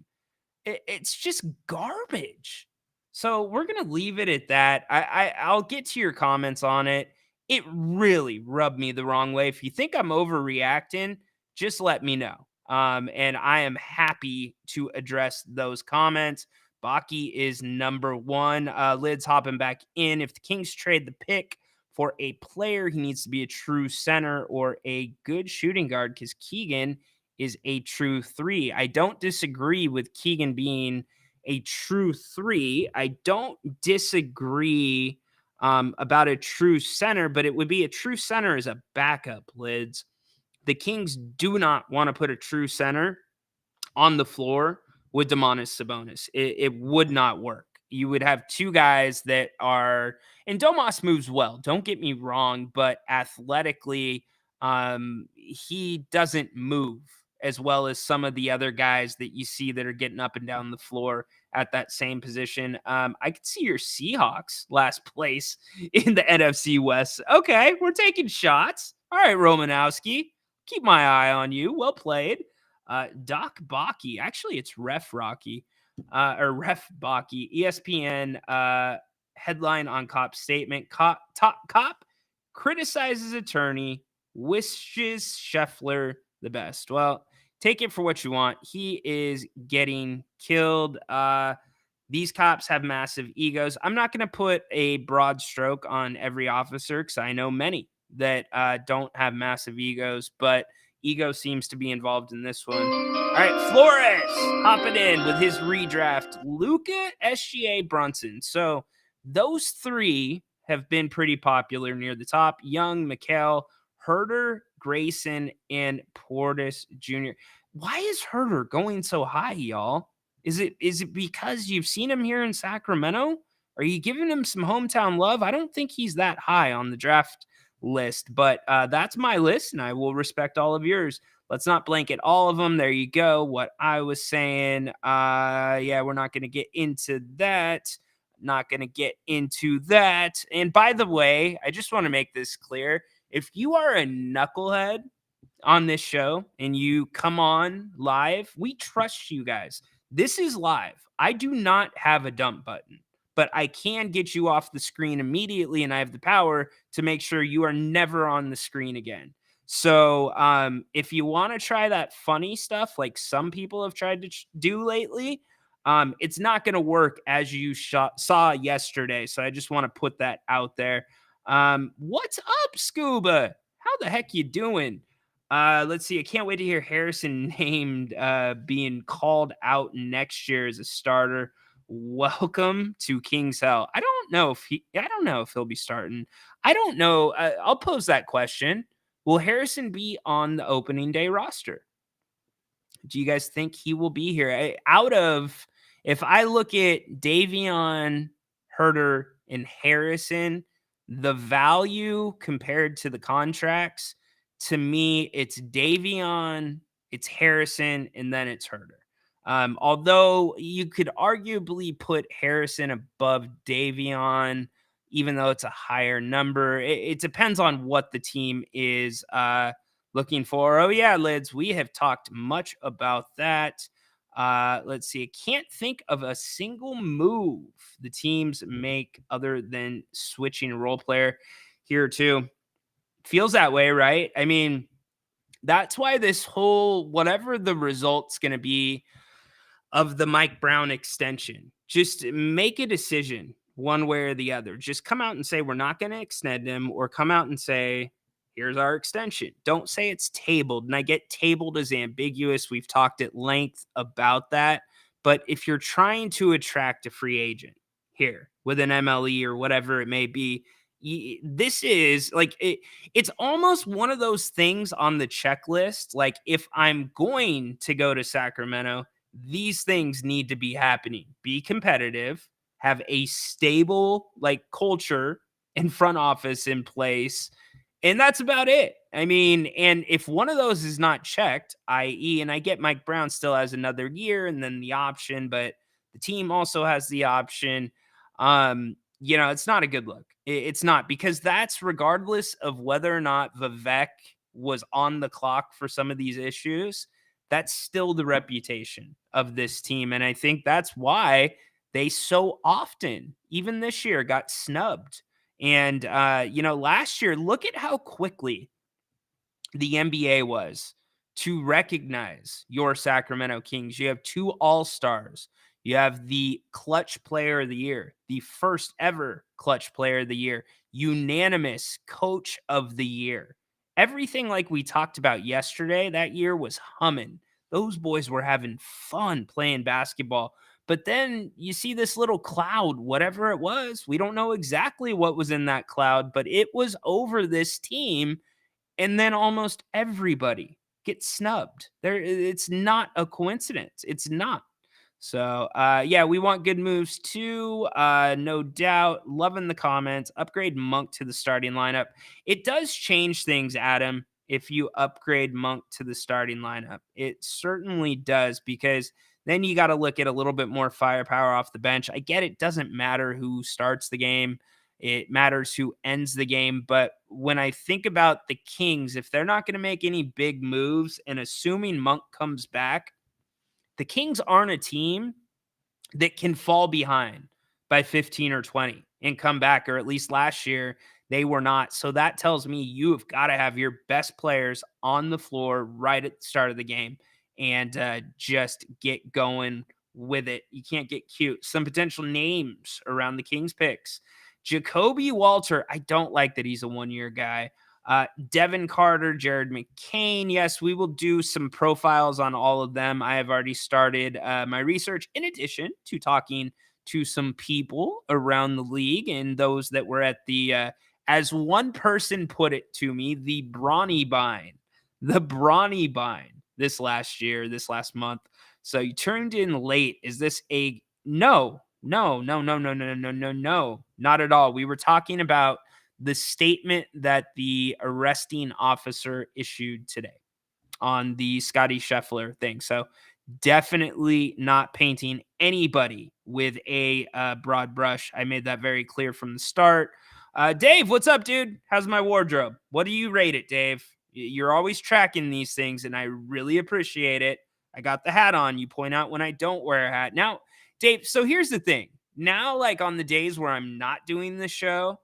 It's just garbage. So we're gonna leave it at that. I'll get to your comments on it. It really rubbed me the wrong way. If you think I'm overreacting, just let me know. And I am happy to address those comments. Baki is number one. Lids hopping back in. If the Kings trade the pick for a player, he needs to be a true center or a good shooting guard because Keegan is a true three. I don't disagree with Keegan being a true three. I don't disagree about a true center, but it would be a true center as a backup, Lids. The Kings do not want to put a true center on the floor with Domantas Sabonis. It would not work. You would have two guys that are, and Domas moves well, don't get me wrong, but athletically, he doesn't move as well as some of the other guys that you see that are getting up and down the floor at that same position. I could see your Seahawks last place in the NFC West. Okay, we're taking shots. All right, Romanowski, keep my eye on you. Well played. Doc Baki. Actually, it's Ref Rocky or Ref Baki. ESPN headline on Cop's statement. Cop criticizes attorney, wishes Scheffler the best. Well, take it for what you want. He is getting killed. These cops have massive egos. I'm not going to put a broad stroke on every officer because I know many that don't have massive egos, but ego seems to be involved in this one. All right, Flores hopping in with his redraft, Luka, SGA, Brunson. So those three have been pretty popular near the top. Young, Mikal, Herder, Grayson, and Portis Jr. Why is Herder going so high, y'all? Is it because you've seen him here in Sacramento? Are you giving him some hometown love? I don't think he's that high on the draft list, but that's my list, and I will respect all of yours. Let's not blanket all of them. There you go. What I was saying. Yeah, we're not going to get into that. Not going to get into that. And by the way, I just want to make this clear. If you are a knucklehead on this show and you come on live, we trust you guys. This is live. I do not have a dump button, but I can get you off the screen immediately, and I have the power to make sure you are never on the screen again. So if you want to try that funny stuff like some people have tried to do lately, it's not going to work as you saw yesterday. So I just want to put that out there. What's up, Scuba? How the heck you doing? Let's see. I can't wait to hear Harrison named being called out next year as a starter. Welcome to King's Hell. I don't know if he'll be starting. I don't know. I'll pose that question. Will Harrison be on the opening day roster? Do you guys think he will be here? If I look at Davion, Herder, and Harrison, the value compared to the contracts, to me, it's Davion, it's Harrison, and then it's Herder. Although you could arguably put Harrison above Davion, even though it's a higher number. It depends on what the team is looking for. Oh, yeah, Lids, we have talked much about that. Let's see. I can't think of a single move the teams make other than switching a role player here too. Feels that way, right? I mean, that's why this whole whatever the result's going to be of the Mike Brown extension, just make a decision one way or the other. Just come out and say we're not going to extend him, or come out and say here's our extension. Don't say it's tabled. And I get tabled as ambiguous. We've talked at length about that. But if you're trying to attract a free agent here with an MLE or whatever it may be, this is like it's almost one of those things on the checklist. Like, if I'm going to go to Sacramento, these things need to be happening. Be competitive, have a stable like culture and front office in place. And that's about it. I mean, and if one of those is not checked, i.e., and I get Mike Brown still has another year and then the option, but the team also has the option. It's not a good look. It's not, because that's regardless of whether or not Vivek was on the clock for some of these issues. That's still the reputation of this team. And I think that's why they so often, even this year, got snubbed. And, last year, look at how quickly the NBA was to recognize your Sacramento Kings. You have 2 All-Stars. You have the clutch player of the year, the first ever clutch player of the year, unanimous coach of the year. Everything like we talked about yesterday, that year was humming. Those boys were having fun playing basketball. But then you see this little cloud, whatever it was. We don't know exactly what was in that cloud, but it was over this team. And then almost everybody gets snubbed. It's not a coincidence. It's not. So, we want good moves too. No doubt. Loving the comments. Upgrade Monk to the starting lineup. It does change things, Adam, if you upgrade Monk to the starting lineup. It certainly does, because then you got to look at a little bit more firepower off the bench. I get it doesn't matter who starts the game. It matters who ends the game. But when I think about the Kings, if they're not going to make any big moves, and assuming Monk comes back, the Kings aren't a team that can fall behind by 15 or 20 and come back, or at least last year they were not. So that tells me you have got to have your best players on the floor right at the start of the game and just get going with it. You can't get cute. Some potential names around the Kings picks. Jacoby Walter, I don't like that he's a one-year guy. Devin Carter, Jared McCain. Yes, we will do some profiles on all of them. I have already started my research, in addition to talking to some people around the league and those that were at the, as one person put it to me, the Brawny Bine this last month. So you turned in late. Is this a no, not at all. We were talking about the statement that the arresting officer issued today on the Scotty Scheffler thing. So definitely not painting anybody with a broad brush. I made that very clear from the start. Dave, what's up, dude? How's my wardrobe? What do you rate it, Dave? You're always tracking these things, and I really appreciate it. I got the hat on. You point out when I don't wear a hat. Now, Dave, so here's the thing. Now, like on the days where I'm not doing the show,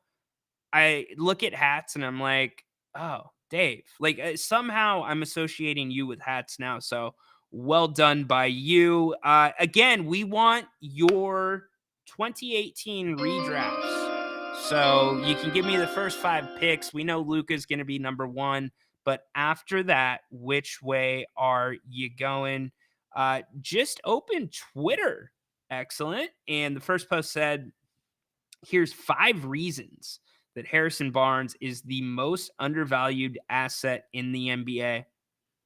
I look at hats and I'm like, oh, Dave, like somehow I'm associating you with hats now. So well done by you. Again, we want your 2018 redrafts. So you can give me the first 5 picks. We know Luka's going to be number 1, but after that, which way are you going? Just open Twitter. Excellent. And the first post said, here's 5 reasons that Harrison Barnes is the most undervalued asset in the NBA.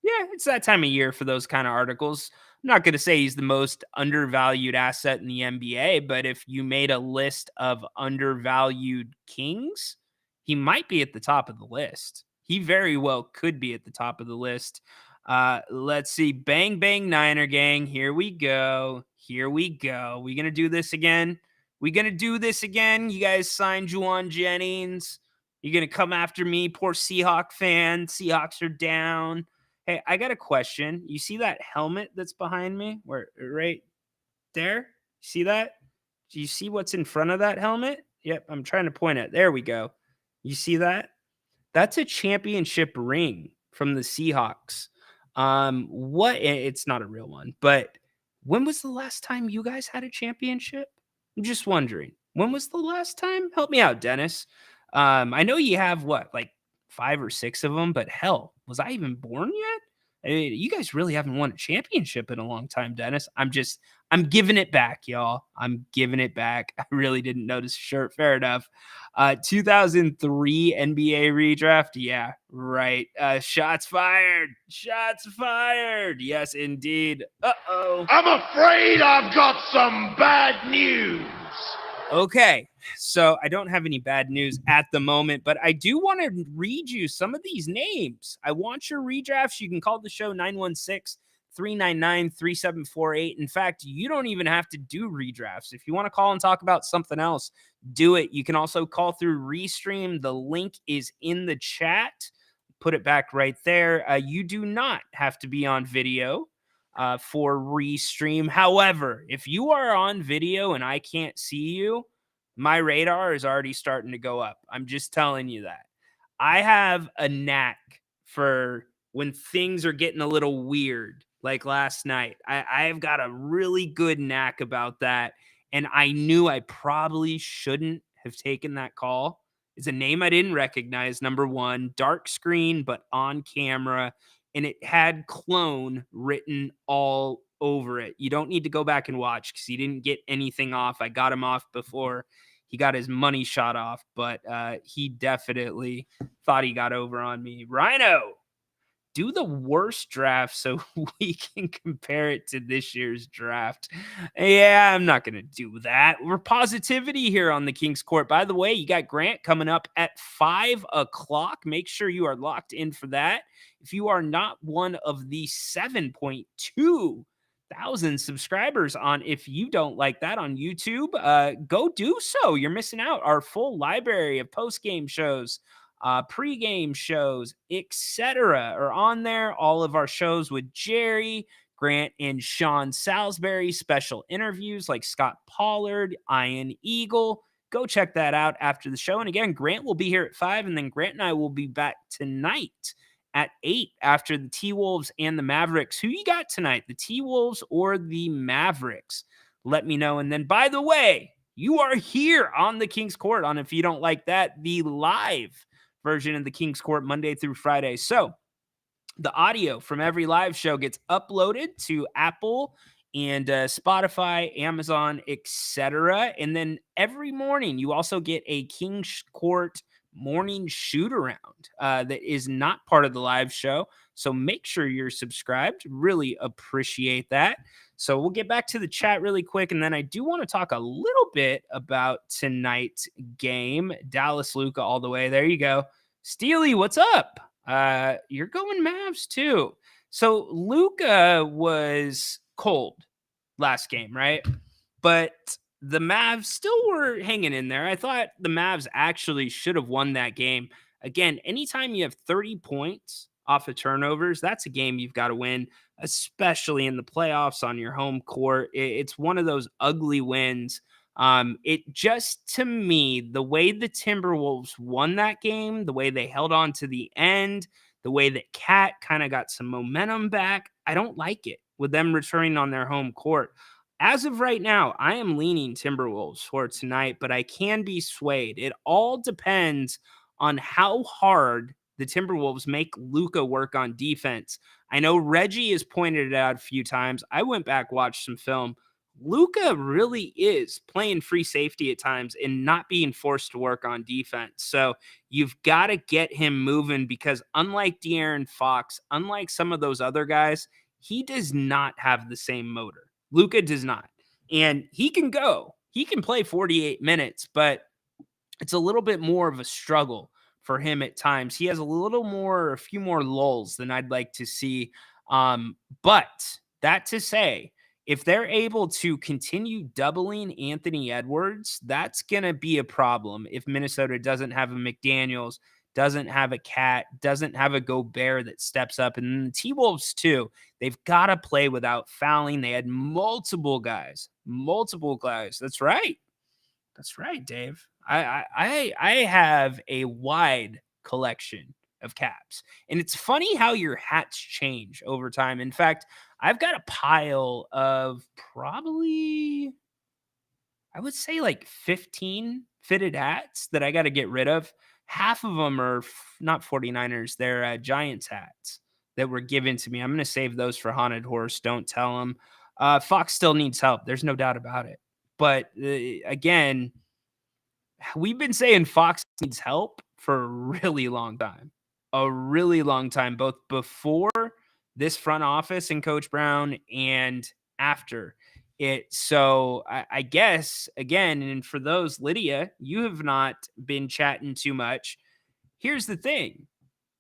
Yeah, it's that time of year for those kind of articles. I'm not going to say he's the most undervalued asset in the NBA, but if you made a list of undervalued Kings, he might be at the top of the list. He very well could be at the top of the list. Let's see. Bang, bang, Niner gang. Here we go. We going to do this again? You guys signed Juwan Jennings. You're going to come after me, poor Seahawk fan. Seahawks are down. Hey, I got a question. You see that helmet that's behind me? Where right there? See that? Do you see what's in front of that helmet? Yep, I'm trying to point it. There we go. You see that? That's a championship ring from the Seahawks. It's not a real one, but when was the last time you guys had a championship? I'm just wondering. When was the last time? Help me out, Dennis. I know you have what, like 5 or 6 of them, but hell, was I even born yet? I mean, you guys really haven't won a championship in a long time, Dennis. I'm giving it back, y'all. I'm giving it back. I really didn't notice the shirt. Fair enough. 2003 NBA redraft. Yeah, right. Shots fired. Shots fired. Yes, indeed. Uh-oh. I'm afraid I've got some bad news. Okay, so I don't have any bad news at the moment, but I do want to read you some of these names. I want your redrafts. You can call the show 916-399-3748. In fact, you don't even have to do redrafts. If you want to call and talk about something else, do it. You can also call through Restream. The link is in the chat. Put it back right there. You do not have to be on video for Restream. However, if you are on video and I can't see you, my radar is already starting to go up. I'm just telling you that. I have a knack for when things are getting a little weird, like last night. I've got a really good knack about that. And I knew I probably shouldn't have taken that call. It's a name I didn't recognize, number one. Dark screen, but on camera. And it had clone written all over it. You don't need to go back and watch because he didn't get anything off. I got him off before he got his money shot off, but he definitely thought he got over on me. Rhino, do the worst draft so we can compare it to this year's draft. Yeah, I'm not going to do that. We're positivity here on the King's Court. By the way, you got Grant coming up at 5 o'clock. Make sure you are locked in for that. If you are not one of the 7.2 thousand subscribers on If You Don't Like That on YouTube, go do so. You're missing out. Our full library of post-game shows, pre-game shows, etc. are on there. All of our shows with Jerry, Grant, and Sean Salisbury, special interviews like Scott Pollard, Ian Eagle. Go check that out after the show. And again, Grant will be here at 5, and then Grant and I will be back tonight at 8 after the T-Wolves and the Mavericks. Who you got tonight, the T-Wolves or the Mavericks? Let me know. And then, by the way, you are here on the King's Court on If You Don't Like That, the live version of the King's Court Monday through Friday. So the audio from every live show gets uploaded to Apple and Spotify, Amazon, etc. And then every morning you also get a King's Court morning shoot around that is not part of the live show. So make sure you're subscribed. Really appreciate that. So we'll get back to the chat really quick. And then I do want to talk a little bit about tonight's game. Dallas Luka all the way. There you go. Steely, what's up? You're going Mavs too. So Luka was cold last game, right? But the Mavs still were hanging in there. I thought the Mavs actually should have won that game. Again, anytime you have 30 points off of turnovers, that's a game you've got to win, especially in the playoffs on your home court. It's one of those ugly wins. It just, to me, the way the Timberwolves won that game, the way they held on to the end, the way that Cat kind of got some momentum back, I don't like it with them returning on their home court. As of right now, I am leaning Timberwolves for tonight, but I can be swayed. It all depends on how hard the Timberwolves make Luka work on defense. I know Reggie has pointed it out a few times. I went back, watched some film. Luka really is playing free safety at times and not being forced to work on defense. So you've got to get him moving because unlike De'Aaron Fox, unlike some of those other guys, he does not have the same motor. Luka does not. And he can go. He can play 48 minutes, but it's a little bit more of a struggle for him at times. He has a few more lulls than I'd like to see. But that to say, if they're able to continue doubling Anthony Edwards, that's going to be a problem if Minnesota doesn't have a McDaniels, doesn't have a Cat, doesn't have a Gobert that steps up. And the T-Wolves too, they've got to play without fouling. They had multiple guys. That's right. That's right, Dave. I have a wide collection of caps. And it's funny how your hats change over time. In fact, I've got a pile of probably, I would say like 15 fitted hats that I got to get rid of. Half of them are not 49ers. They're Giants hats that were given to me. I'm going to save those for Haunted Horse. Don't tell them. Fox still needs help. There's no doubt about it. But again, we've been saying Fox needs help for a really long time. Both before this front office and Coach Brown and after it. So I guess, again, and for those, Lydia, you have not been chatting too much. Here's the thing.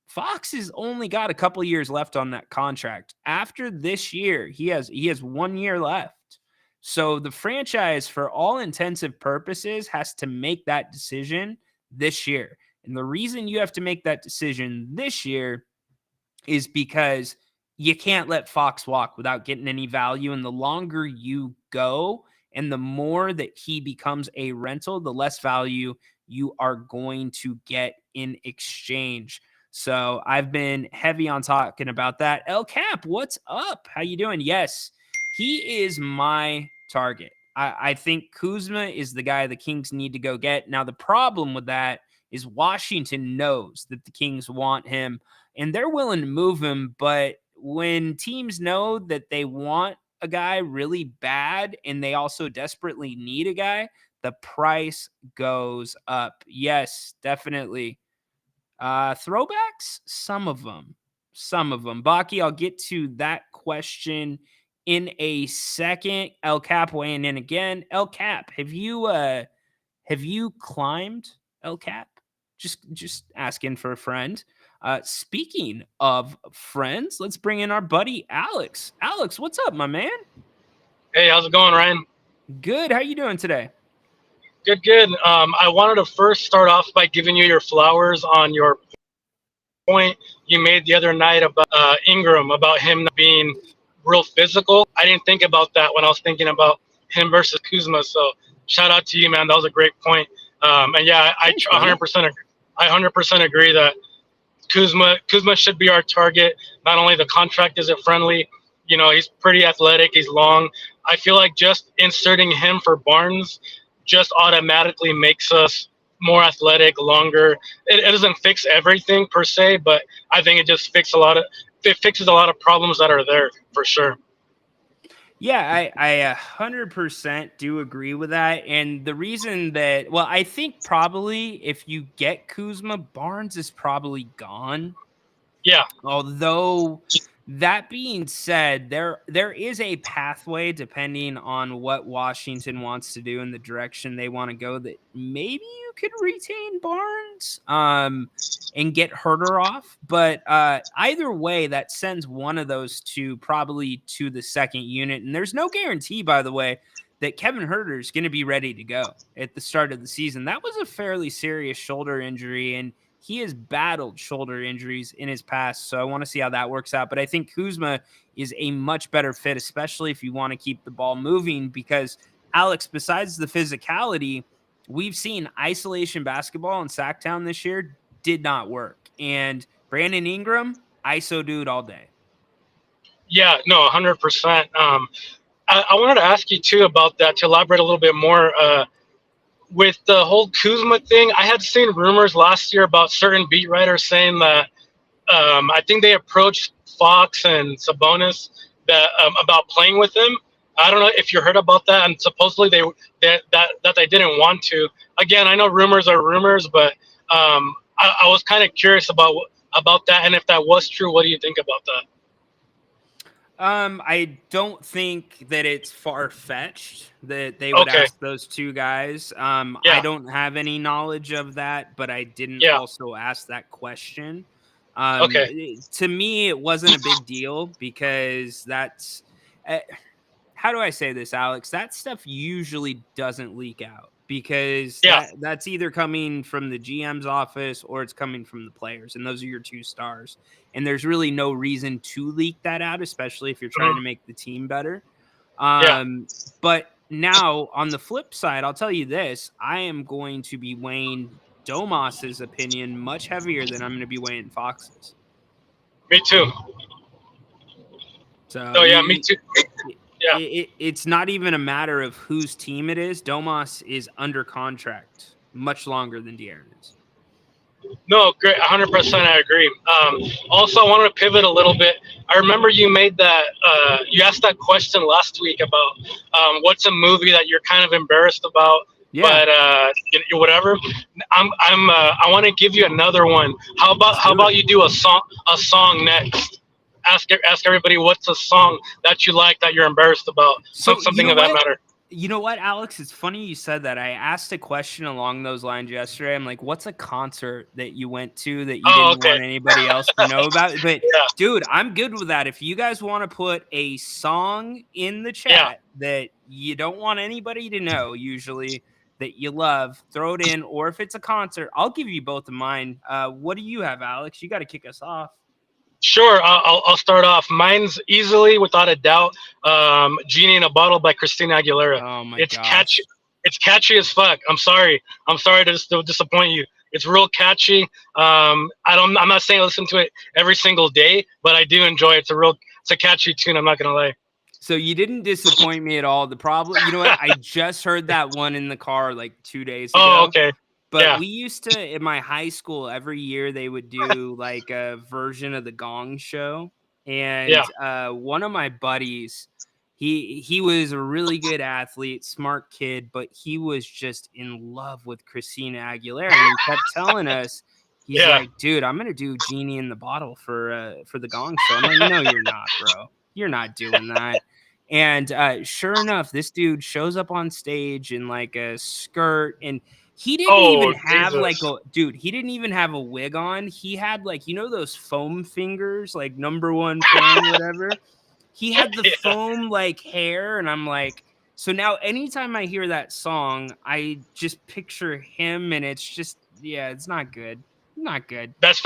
Fox has only got a couple years left on that contract. After this year, he has 1 year left. So the franchise, for all intensive purposes, has to make that decision this year. And the reason you have to make that decision this year is because you can't let Fox walk without getting any value. And the longer you go and the more that he becomes a rental, the less value you are going to get in exchange. So I've been heavy on talking about that. El Cap, what's up? How you doing? Yes, he is my target. I think Kuzma is the guy the Kings need to go get. Now, the problem with that is Washington knows that the Kings want him and they're willing to move him. But when teams know that they want a guy really bad and they also desperately need a guy, the price goes up. Yes, definitely. Throwbacks? Some of them. Baki, I'll get to that question in a second. El Cap weighing in again. El Cap, have you climbed, El Cap? Just asking for a friend. Speaking of friends, let's bring in our buddy Alex. Alex, what's up, my man? Hey, how's it going, Ryan? Good. How you doing today? Good. I wanted to first start off by giving you your flowers on your point you made the other night about Ingram, about him not being real physical. I didn't think about that when I was thinking about him versus Kuzma. So shout out to you, man. That was a great point. And yeah, I 100% agree that Kuzma should be our target. Not only the contract isn't friendly, he's pretty athletic. He's long. I feel like just inserting him for Barnes just automatically makes us more athletic, longer. It doesn't fix everything per se, but I think it just fixes a lot of problems that are there for sure. Yeah, I 100% do agree with that. And the reason that, well, I think probably if you get Kuzma, Barnes is probably gone. Yeah. Although that being said, there is a pathway depending on what Washington wants to do and the direction they want to go that maybe you could retain Barnes and get Herter off. But either way, that sends one of those two probably to the second unit. And there's no guarantee, by the way, that Kevin Herter is going to be ready to go at the start of the season. That was a fairly serious shoulder injury, and he has battled shoulder injuries in his past, so I want to see how that works out. But I think Kuzma is a much better fit, especially if you want to keep the ball moving, because, Alex, besides the physicality, we've seen isolation basketball in Sacktown this year did not work. And Brandon Ingram, ISO dude all day. Yeah, no, 100%. I wanted to ask you, too, about that, to elaborate a little bit more. With the whole Kuzma thing, I had seen rumors last year about certain beat writers saying that I think they approached Fox and Sabonis that about playing with him. I don't know if you heard about that, and supposedly that they didn't want to. Again, I know rumors are rumors, but I was kind of curious about that, and if that was true, what do you think about that? I don't think that it's far-fetched that they would ask those two guys. I don't have any knowledge of that, but I didn't also ask that question. To me, it wasn't a big deal because that's how do I say this, Alex? That stuff usually doesn't leak out. because Yeah. that's either coming from the GM's office or it's coming from the players, and those are your two stars. And there's really no reason to leak that out, especially if you're trying to make the team better. But now on the flip side, I'll tell you this: I am going to be weighing Domas's opinion much heavier than I'm going to be weighing Fox's. Me too. So Me too. Yeah. It's not even a matter of whose team it is. Domas is under contract much longer than De'Aaron is. No, great, 100%. I agree. Also, I wanted to pivot a little bit. I remember you made that. You asked that question last week about what's a movie that you're kind of embarrassed about. Yeah. But whatever. I want to give you another one. How about you do a song next? Ask everybody what's a song that you like that you're embarrassed about. Something of that matter. You know what, Alex? It's funny you said that. I asked a question along those lines yesterday. I'm like, what's a concert that you went to that you didn't want anybody else to know about? But dude, I'm good with that. If you guys want to put a song in the chat that you don't want anybody to know, usually that you love, throw it in. Or if it's a concert, I'll give you both of mine. What do you have, Alex? You got to kick us off. Sure, I'll start off. Mine's easily, without a doubt, "Genie in a Bottle" by Christina Aguilera. Oh my It's catchy. It's catchy as fuck. I'm sorry to disappoint you. It's real catchy. I'm not saying I listen to it every single day, but I do enjoy it. It's a catchy tune. I'm not gonna lie. So you didn't disappoint me at all. The problem, you know what? I just heard that one in the car like 2 days ago. Oh, okay. But we used to, in my high school, every year they would do like a version of the Gong Show. And one of my buddies, he was a really good athlete, smart kid, but he was just in love with Christina Aguilera. And he kept telling us, he's like, dude, I'm going to do Genie in the Bottle for the Gong Show. I'm like, no, you're not, bro. You're not doing that. And sure enough, this dude shows up on stage in like a skirt, and he didn't even have he didn't even have a wig on. He had like, you know, those foam fingers, like number one fan, whatever. He had the foam like hair. And I'm like, so now anytime I hear that song, I just picture him, and it's just, it's not good. Not good. That's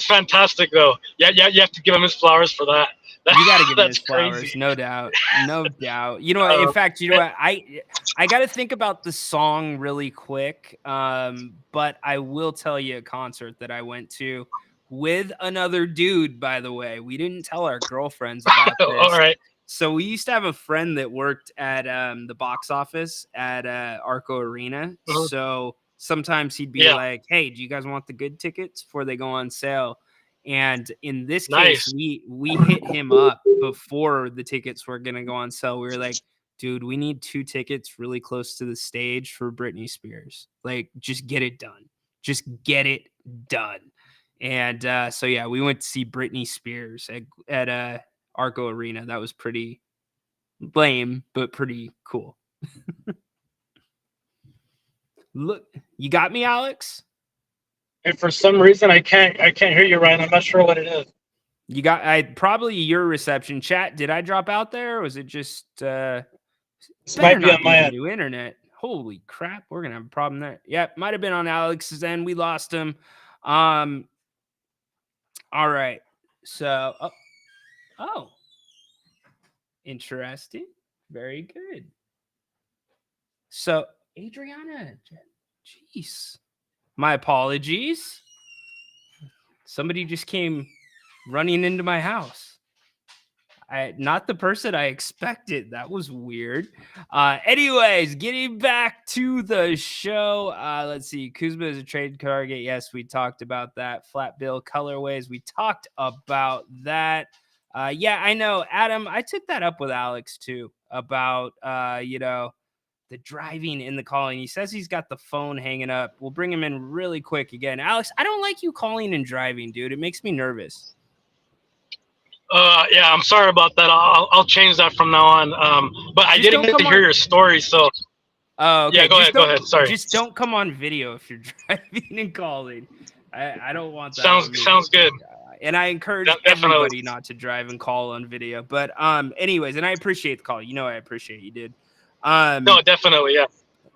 fantastic though. Yeah, you have to give him his flowers for that. You got to give him his flowers, no doubt. No doubt. You know what? In fact, you know what? I got to think about the song really quick. But I will tell you a concert that I went to with another dude, by the way. We didn't tell our girlfriends about this. All right. So we used to have a friend that worked at the box office at Arco Arena. Uh-huh. So sometimes he'd be like, hey, do you guys want the good tickets before they go on sale? And in this case, we hit him up before the tickets were going to go on sale. We were like, dude, we need 2 tickets really close to the stage for Britney Spears. Like, just get it done. Just get it done. And so, we went to see Britney Spears at Arco Arena. That was pretty lame, but pretty cool. Look, you got me, Alex? And for some reason, I can't hear you, Ryan. I'm not sure what it is. You got probably your reception. Chat, did I drop out there, or was it just this might be on my end. New internet? Holy crap, we're gonna have a problem there. Yep, might have been on Alex's end. We lost him. All right. So interesting. Very good. So Adriana, jeez. My apologies. Somebody just came running into my house. Not the person I expected. That was weird. Anyways, getting back to the show. Let's see. Kuzma is a trade target. Yes, we talked about that. Flat bill colorways. We talked about that. I know, Adam. I took that up with Alex too about the driving in the calling. He says he's got the phone hanging up. We'll bring him in really quick again. Alex, I don't like you calling and driving, dude. It makes me nervous. I'm sorry about that. I'll change that from now on. But I didn't get to hear your story, so. Oh, okay. Yeah, go ahead. Sorry. Just don't come on video if you're driving and calling. I don't want that. Sounds good. And I encourage everybody not to drive and call on video. But anyways, and I appreciate the call. You know I appreciate you, dude. No, definitely, yeah.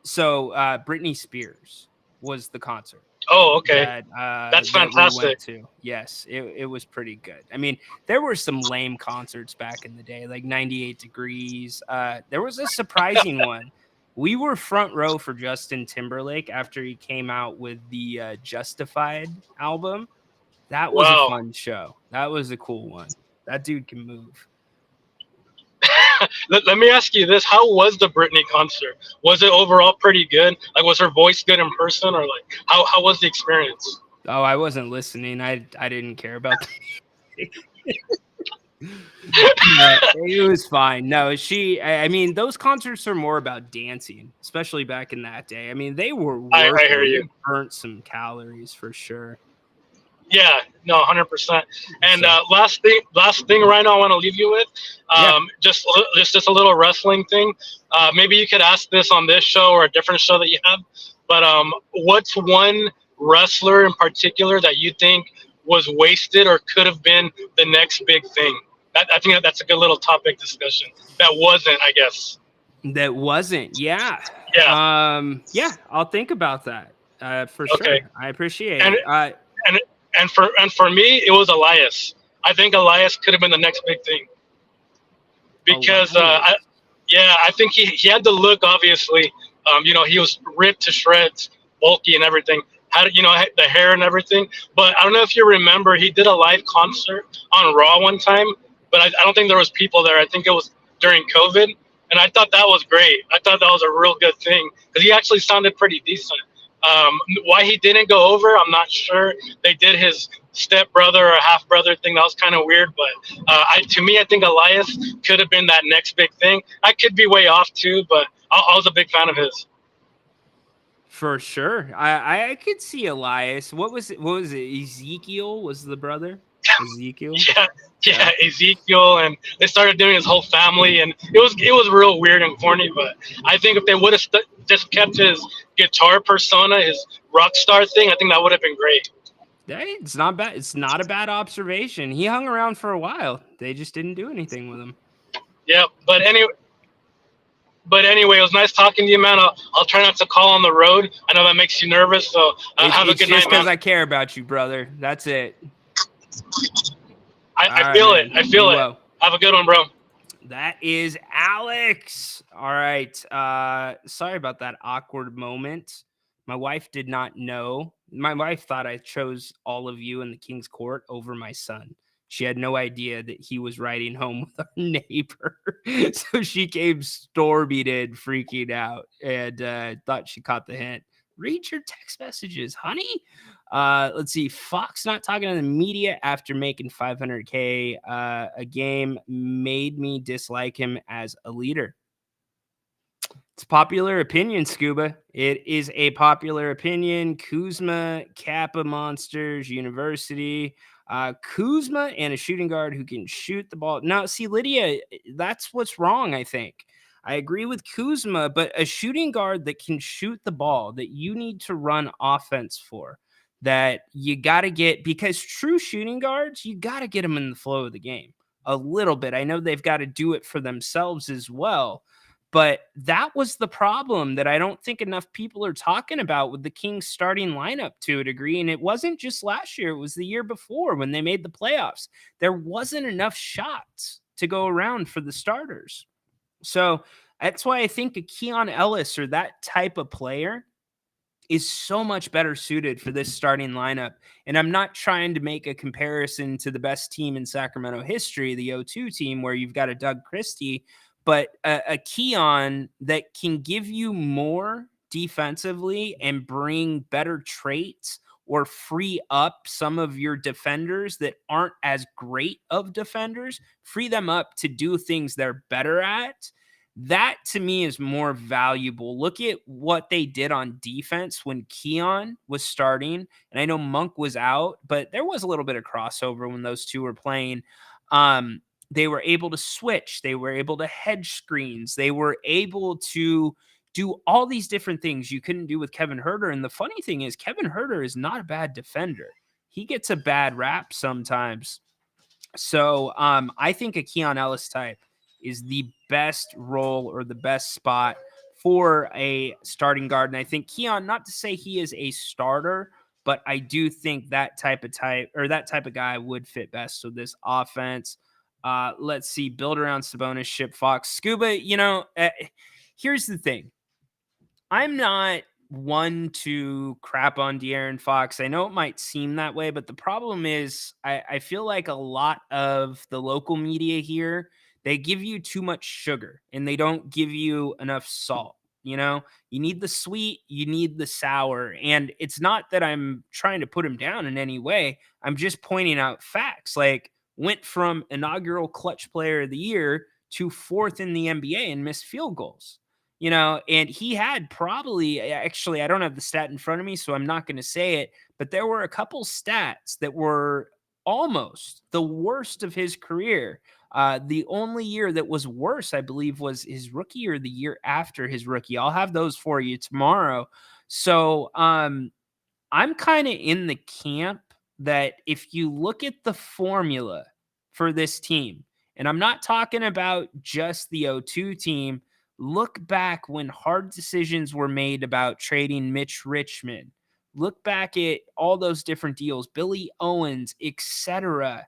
So Britney Spears was the concert. Oh, okay. that That's we went fantastic. to. Yes, it was pretty good. I mean, there were some lame concerts back in the day, like 98 Degrees. There was a surprising one. We were front row for Justin Timberlake after he came out with the Justified album. That was a fun show. That was a cool one. That dude can move. Let me ask you this: how was the Britney concert? Was it overall pretty good? Like, was her voice good in person, or like how was the experience? Oh, I wasn't listening. I didn't care about that. No, it was fine. No, I mean, those concerts are more about dancing, especially back in that day. I mean, they were working. I hear you. They burnt some calories for sure. Yeah, no, 100%. And last thing, Rhino, I want to leave you with, just a little wrestling thing. Maybe you could ask this on this show or a different show that you have. But what's one wrestler in particular that you think was wasted or could have been the next big thing? I think that's a good little topic discussion. That wasn't, I guess. That wasn't, yeah. Yeah. I'll think about that for sure. I appreciate it. And for me, it was Elias. I think Elias could have been the next big thing. Because I think he had the look. Obviously, he was ripped to shreds, bulky and everything. Had the hair and everything. But I don't know if you remember, he did a live concert on Raw one time. But I don't think there was people there. I think it was during COVID, and I thought that was great. I thought that was a real good thing because he actually sounded pretty decent. Why he didn't go over, I'm not sure. They did his step-brother or half-brother thing. That was kind of weird, but to me, I think Elias could have been that next big thing. I could be way off too, but I was a big fan of his. For sure. I could see Elias. What was it? Ezekiel was the brother? Ezekiel? Yeah, Ezekiel, and they started doing his whole family, and it was real weird and corny, but I think if they would have just kept his guitar persona, his rock star thing, I think that would have been great. Hey, it's not bad. It's not a bad observation. He hung around for a while. They just didn't do anything with him. Yeah, but anyway, it was nice talking to you, man. I'll try not to call on the road. I know that makes you nervous, so have a good night, man. Just because I care about you, brother. That's it. I feel it. I feel it. Have a good one, bro. That is Alex. All right. Sorry about that awkward moment. My wife did not know. My wife thought I chose all of you in the King's Court over my son. She had no idea that he was riding home with our neighbor. So she came stormied in, freaking out, and thought she caught the hint. Read your text messages, honey. Let's see. Fox not talking to the media after making $500K a game made me dislike him as a leader. It's popular opinion, Scuba. It is a popular opinion. Kuzma, Kappa Monsters University. Kuzma and a shooting guard who can shoot the ball. Now, see, Lydia, that's what's wrong, I think. I agree with Kuzma, but a shooting guard that can shoot the ball that you need to run offense for, that you got to get, because true shooting guards, you got to get them in the flow of the game a little bit. I know they've got to do it for themselves as well, but that was the problem that I don't think enough people are talking about with the Kings starting lineup to a degree. And it wasn't just last year. It was the year before when they made the playoffs. There wasn't enough shots to go around for the starters. So that's why I think a Keon Ellis or that type of player is so much better suited for this starting lineup. And I'm not trying to make a comparison to the best team in Sacramento history, the 0-2 team, where you've got a Doug Christie, but a Keon that can give you more defensively and bring better traits or free up some of your defenders that aren't as great of defenders, free them up to do things they're better at. That to me is more valuable. Look at what they did on defense when Keon was starting. And I know Monk was out, but there was a little bit of crossover when those two were playing. They were able to switch. They were able to hedge screens. They were able to do all these different things you couldn't do with Kevin Huerter. And the funny thing is, Kevin Huerter is not a bad defender. He gets a bad rap sometimes. So I think a Keon Ellis type is the best role or the best spot for a starting guard. And I think Keon, not to say he is a starter, but I do think that type of guy would fit best with this offense. Let's see, build around Sabonis, ship Fox. Scuba, here's the thing. I'm not one to crap on De'Aaron Fox. I know it might seem that way, but the problem is I feel like a lot of the local media here, they give you too much sugar and they don't give you enough salt. You need the sweet, you need the sour. And it's not that I'm trying to put him down in any way. I'm just pointing out facts. Like, went from inaugural clutch player of the year to 4th in the NBA and missed field goals. And he had actually, I don't have the stat in front of me, so I'm not going to say it, but there were a couple stats that were almost the worst of his career. The only year that was worse, I believe, was his rookie or the year after his rookie. I'll have those for you tomorrow. So I'm kind of in the camp that if you look at the formula for this team, and I'm not talking about just the 0-2 team, look back when hard decisions were made about trading Mitch Richmond. Look back at all those different deals, Billy Owens, etc.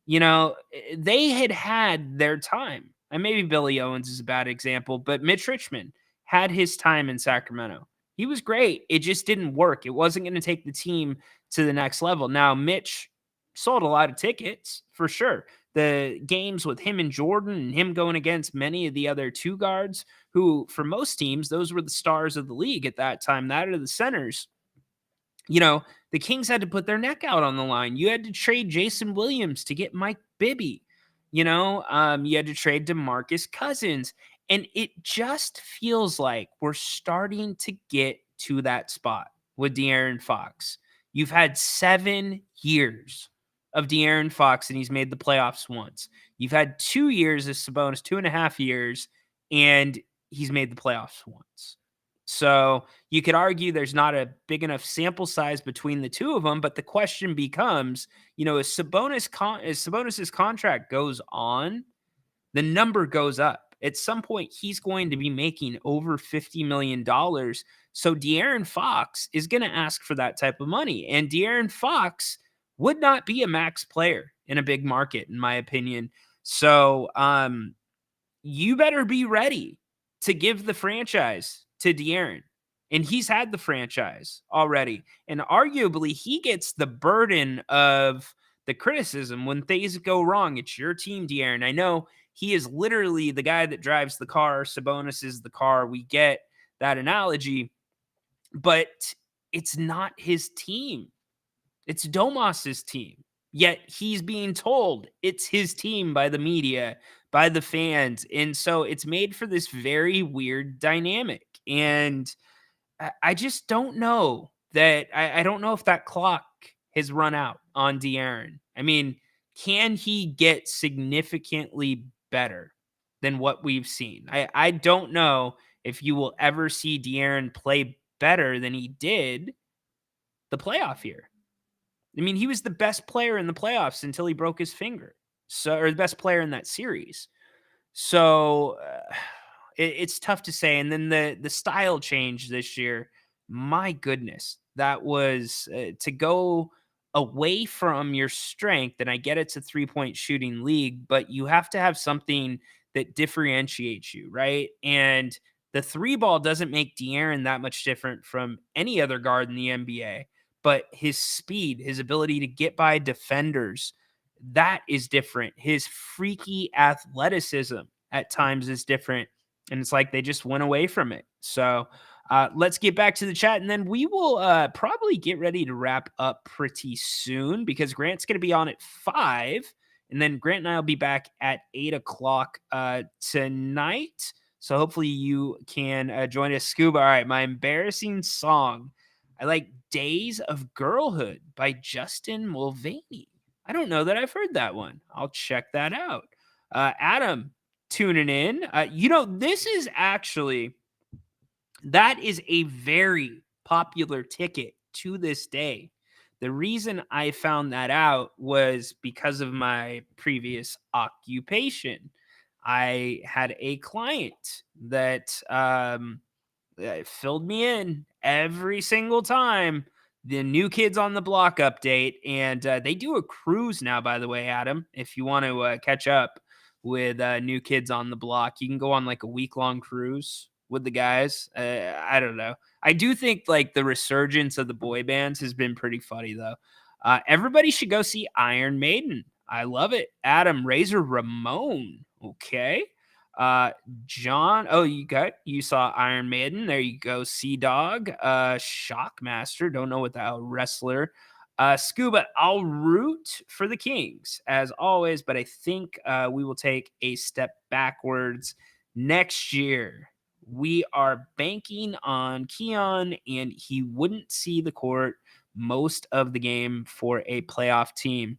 They had their time. And maybe Billy Owens is a bad example, but Mitch Richmond had his time in Sacramento. He was great. It just didn't work. It wasn't going to take the team to the next level. Now, Mitch sold a lot of tickets for sure. The games with him and Jordan and him going against many of the other 2 guards who, for most teams, those were the stars of the league at that time. That are the centers. The Kings had to put their neck out on the line. You had to trade Jason Williams to get Mike Bibby. You had to trade DeMarcus Cousins. And it just feels like we're starting to get to that spot with De'Aaron Fox. You've had 7 years of De'Aaron Fox, and he's made the playoffs once. You've had 2 years of Sabonis, 2.5 years, and he's made the playoffs once. So you could argue there's not a big enough sample size between the two of them, but the question becomes, as Sabonis's contract goes on, the number goes up. At some point, he's going to be making over $50 million. So De'Aaron Fox is going to ask for that type of money. And De'Aaron Fox would not be a max player in a big market, in my opinion. So you better be ready to give the franchise to De'Aaron. And he's had the franchise already. And arguably, he gets the burden of the criticism when things go wrong. It's your team, De'Aaron. I know he is literally the guy that drives the car. Sabonis is the car. We get that analogy. But it's not his team. It's Domas's team. Yet he's being told it's his team by the media, by the fans. And so it's made for this very weird dynamic. And I just don't know that. I don't know if that clock has run out on De'Aaron. I mean, can he get significantly better than what we've seen? I don't know if you will ever see De'Aaron play better than he did the playoff year. I mean, he was the best player in the playoffs until he broke his finger. Or the best player in that series. So it's tough to say. And then the style change this year, my goodness, that was to go away from your strength. And I get it's a 3-point shooting league, but you have to have something that differentiates you, right? And the 3-ball doesn't make De'Aaron that much different from any other guard in the NBA. But his speed, his ability to get by defenders, that is different. His freaky athleticism at times is different. And it's like they just went away from it. So let's get back to the chat. And then we will probably get ready to wrap up pretty soon because Grant's going to be on at 5. And then Grant and I will be back at 8 o'clock tonight. So hopefully you can join us. Scuba. All right, my embarrassing song. I like Days of Girlhood by Justin Mulvaney. I don't know that I've heard that one. I'll check that out. Adam tuning in. This is actually, that is a very popular ticket to this day. The reason I found that out was because of my previous occupation. I had a client that It filled me in every single time. The New Kids on the Block update, and they do a cruise now, by the way, Adam. If you want to catch up with New Kids on the Block, you can go on like a week-long cruise with the guys. I don't know. I do think like the resurgence of the boy bands has been pretty funny though. Everybody should go see Iron Maiden. I love it. Adam, Razor Ramon. Okay. John, you saw Iron Maiden. There you go. Sea Dog, Shockmaster. Don't know what the wrestler. Scuba, I'll root for the Kings as always, but I think we will take a step backwards next year. We are banking on Keon, and he wouldn't see the court most of the game for a playoff team.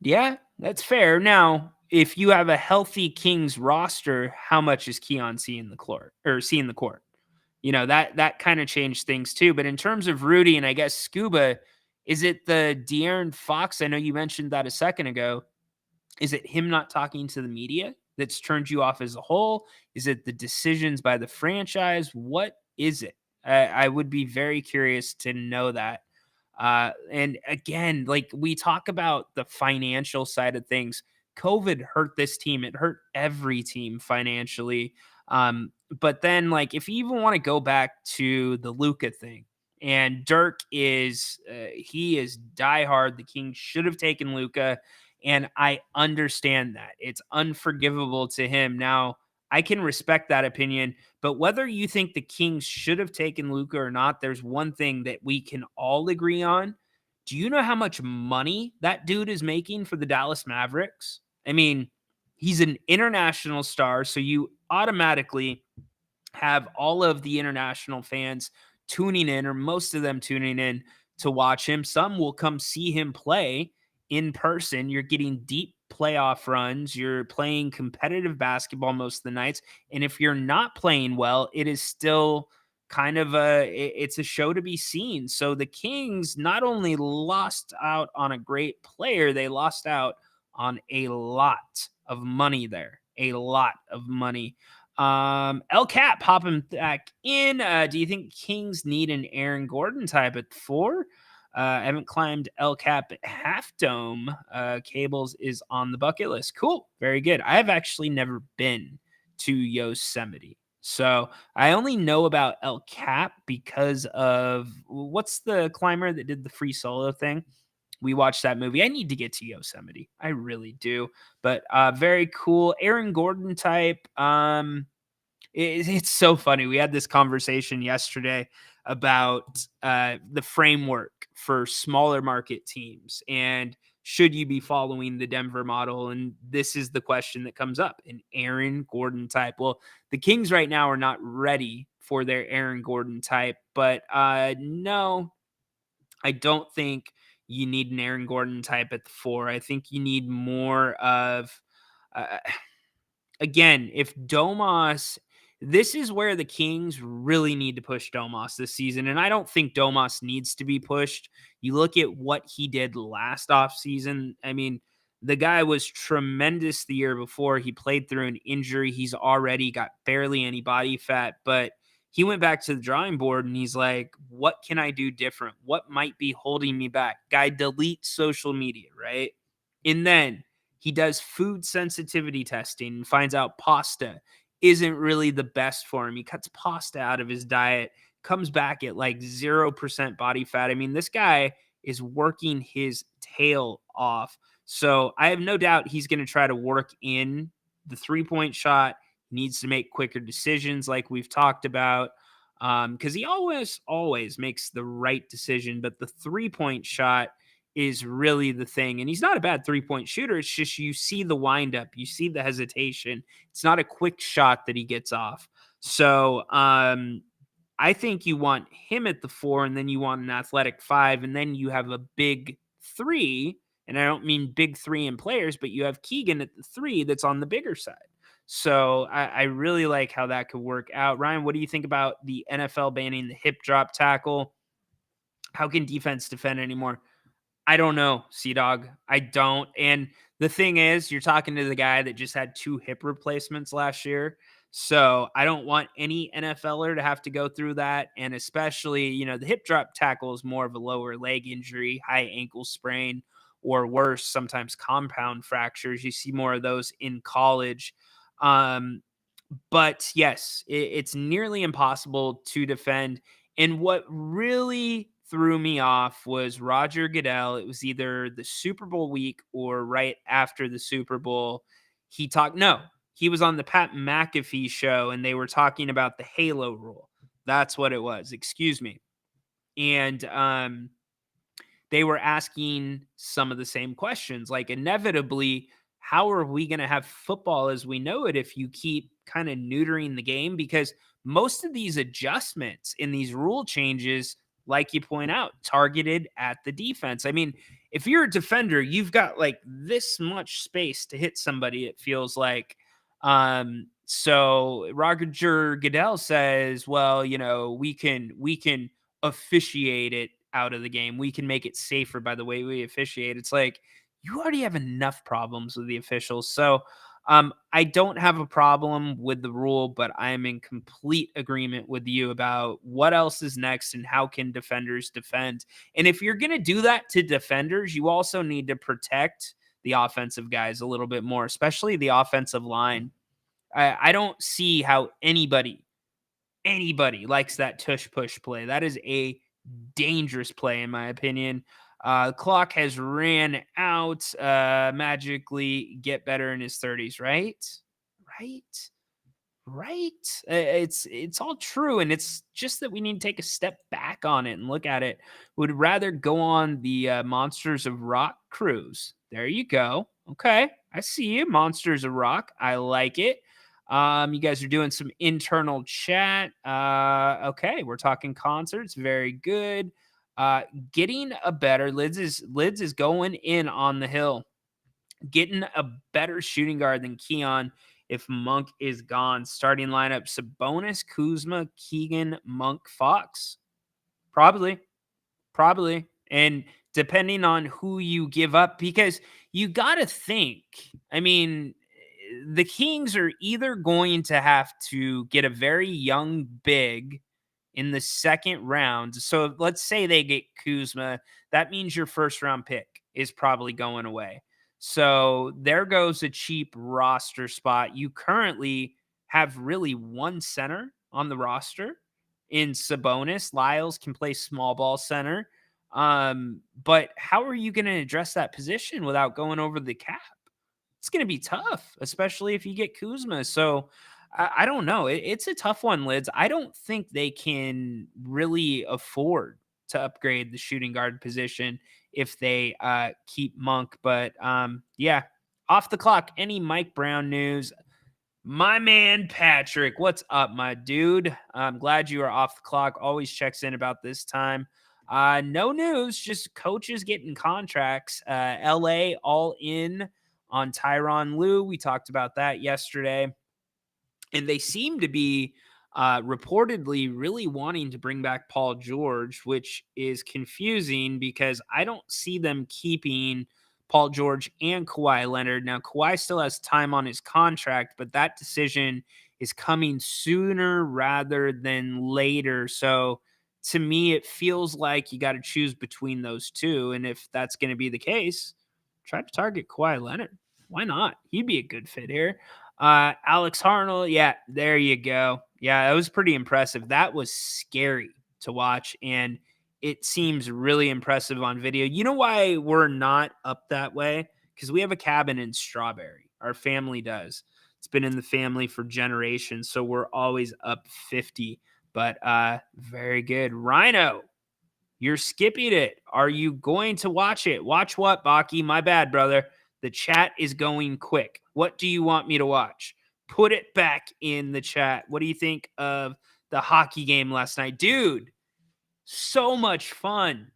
Yeah, that's fair. Now, if you have a healthy Kings roster, how much is Keon seeing the court? You know, that kind of changed things too. But in terms of Rudy and I guess Scuba, is it the De'Aaron Fox? I know you mentioned that a second ago. Is it him not talking to the media that's turned you off as a whole? Is it the decisions by the franchise? What is it? I would be very curious to know that. And again, like we talk about the financial side of things. COVID hurt this team. It hurt every team financially. But then, like, if you even want to go back to the Luka thing, and Dirk is he is diehard. The Kings should have taken Luka, and I understand that it's unforgivable to him. Now, I can respect that opinion, but whether you think the Kings should have taken Luka or not, there's one thing that we can all agree on. Do you know how much money that dude is making for the Dallas Mavericks? I mean, he's an international star, so you automatically have all of the international fans tuning in, or most of them tuning in to watch him. Some will come see him play in person. You're getting deep playoff runs. You're playing competitive basketball most of the nights. And if you're not playing well, it is still kind of it's a show to be seen. So the Kings not only lost out on a great player, they lost out on a lot of money there. A lot of money. El Cap popping back in. Do you think Kings need an Aaron Gordon type at 4? I haven't climbed El Cap at Half Dome. Cables is on the bucket list. Cool. Very good. I have actually never been to Yosemite. So I only know about El Cap because of what's the climber that did the free solo thing? We watched that movie. I need to get to Yosemite. I really do. But very cool. Aaron Gordon type. It's so funny. We had this conversation yesterday about the framework for smaller market teams and should you be following the Denver model? And this is the question that comes up, an Aaron Gordon type. Well, the Kings right now are not ready for their Aaron Gordon type, but no, I don't think you need an Aaron Gordon type at the 4. I think you need more of, again, if Domas, this is where the Kings really need to push Domas this season. And I don't think Domas needs to be pushed. You look at what he did last offseason. I mean, the guy was tremendous the year before. He played through an injury. He's already got barely any body fat, but he went back to the drawing board and he's like, what can I do different? What might be holding me back? Guy deletes social media, right? And then he does food sensitivity testing and finds out pasta isn't really the best for him. He cuts pasta out of his diet, comes back at like 0% body fat. I mean, this guy is working his tail off. So I have no doubt he's going to try to work in the 3-point shot. He needs to make quicker decisions like we've talked about, because he always makes the right decision. But the 3-point shot is really the thing. And he's not a bad 3-point shooter. It's just you see the windup, you see the hesitation. It's not a quick shot that he gets off. So I think you want him at the 4, and then you want an athletic 5, and then you have a big 3. And I don't mean big 3 in players, but you have Keegan at the 3 that's on the bigger side. So I really like how that could work out. Ryan, what do you think about the NFL banning the hip drop tackle? How can defense defend anymore? I don't know, C-Dog. I don't. And the thing is, you're talking to the guy that just had 2 hip replacements last year. So I don't want any NFLer to have to go through that. And especially, the hip drop tackle is more of a lower leg injury, high ankle sprain, or worse, sometimes compound fractures. You see more of those in college. But yes, it's nearly impossible to defend. And what really threw me off was Roger Goodell. It was either the Super Bowl week or right after the Super Bowl. He was on the Pat McAfee show and they were talking about the Halo rule. That's what it was. Excuse me. And they were asking some of the same questions, like inevitably, how are we going to have football as we know it if you keep kind of neutering the game? Because most of these adjustments in these rule changes, like you point out, targeted at the defense. I mean, if you're a defender, you've got like this much space to hit somebody, it feels like. So Roger Goodell says, well, we can officiate it out of the game. We can make it safer by the way we officiate. It's like, you already have enough problems with the officials. So I don't have a problem with the rule, but I'm in complete agreement with you about what else is next and how can defenders defend. And if you're going to do that to defenders, you also need to protect the offensive guys a little bit more, especially the offensive line. I don't see how anybody likes that tush push play. That is a dangerous play, in my opinion. Clock has ran out. Magically get better in his 30s, right? It's all true, and it's just that we need to take a step back on it and look at it. Would rather go on the Monsters of Rock cruise. There you go. Okay, I see you, Monsters of Rock. I like it. You guys are doing some internal chat. Okay, we're talking concerts. Very good. Getting a better Lids is going in on the hill. Getting a better shooting guard than Keon if Monk is gone. Starting lineup: Sabonis, Kuzma, Keegan, Monk, Fox. Probably. And depending on who you give up, because you got to think, I mean, the Kings are either going to have to get a very young big in the second round. So let's say they get Kuzma. That means your first round pick is probably going away. So there goes a cheap roster spot. You currently have really one center on the roster in Sabonis. Lyles can play small ball center. But how are you going to address that position without going over the cap? It's going to be tough, especially if you get Kuzma. So I don't know. It's a tough one, Lids. I don't think they can really afford to upgrade the shooting guard position if they keep Monk. But yeah, off the clock. Any Mike Brown news? My man, Patrick, what's up, my dude? I'm glad you are off the clock. Always checks in about this time. No news, just coaches getting contracts. LA all in on Tyronn Lue. We talked about that yesterday. And they seem to be reportedly really wanting to bring back Paul George, which is confusing because I don't see them keeping Paul George and Kawhi Leonard. Now, Kawhi still has time on his contract, but that decision is coming sooner rather than later. So to me, it feels like you got to choose between those two. And if that's going to be the case, try to target Kawhi Leonard. Why not? He'd be a good fit here. Alex Harnell. Yeah, there you go. Yeah, that was pretty impressive. That was scary to watch, and it seems really impressive on video. You know why we're not up that way? Because we have a cabin in Strawberry. Our family does. It's been in the family for generations, so we're always up 50. But very good. Rhino, you're skipping it. Are you going to watch it? Watch what, Baki? My bad, brother. The chat is going quick. What do you want me to watch? Put it back in the chat. What do you think of the hockey game last night? Dude, so much fun.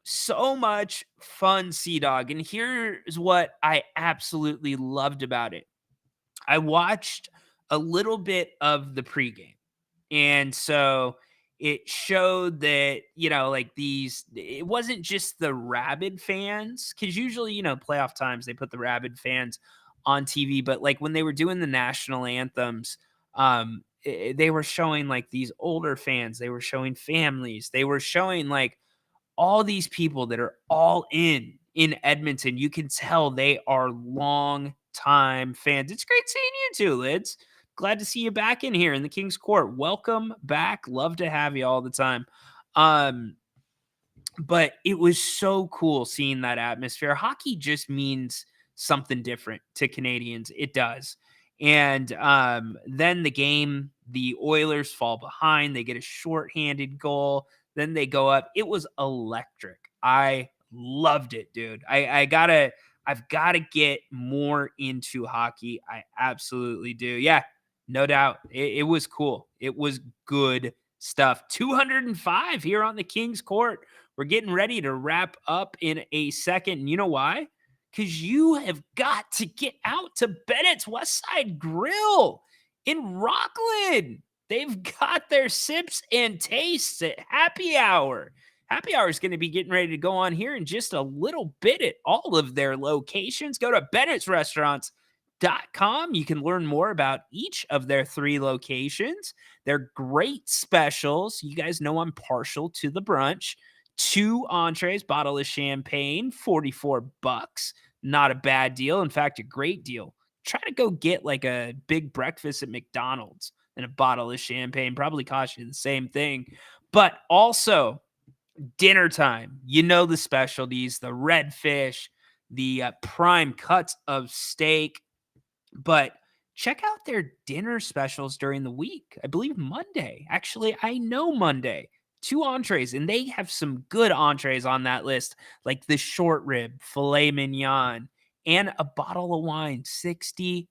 So much fun, Sea-Dog. And here's what I absolutely loved about it. I watched a little bit of the pregame. And so it showed that, it wasn't just the rabid fans, because usually, playoff times, they put the rabid fans on TV. But like when they were doing the national anthems, They were showing like these older fans, they were showing families, they were showing like all these people that are all in Edmonton. You can tell they are long time fans. It's great seeing you too, Lids. Glad to see you back in here in the King's Court. Welcome back. Love to have you all the time. But it was so cool seeing that atmosphere. Hockey just means something different to Canadians. It does. And then the game, the Oilers fall behind. They get a shorthanded goal. Then they go up. It was electric. I loved it, dude. I've got to get more into hockey. I absolutely do. Yeah, no doubt. It was cool. It was good stuff. 205 here on the King's Court. We're getting ready to wrap up in a second. And you know why? Because you have got to get out to Bennett's West Side Grill in Rockland. They've got their sips and tastes at happy hour. Happy hour is going to be getting ready to go on here in just a little bit at all of their locations. Go to Bennett'sRestaurants.com. You can learn more about each of their 3 locations. They're great specials. You guys know I'm partial to the brunch. 2 entrees, bottle of champagne, $44. Not a bad deal. In fact, a great deal. Try to go get like a big breakfast at McDonald's and a bottle of champagne. Probably cost you the same thing. But also, dinner time. You know the specialties, the red fish, the prime cuts of steak. But check out their dinner specials during the week. I believe Monday. Actually, I know Monday. 2 entrees, and they have some good entrees on that list, like the short rib, filet mignon, and a bottle of wine, $65.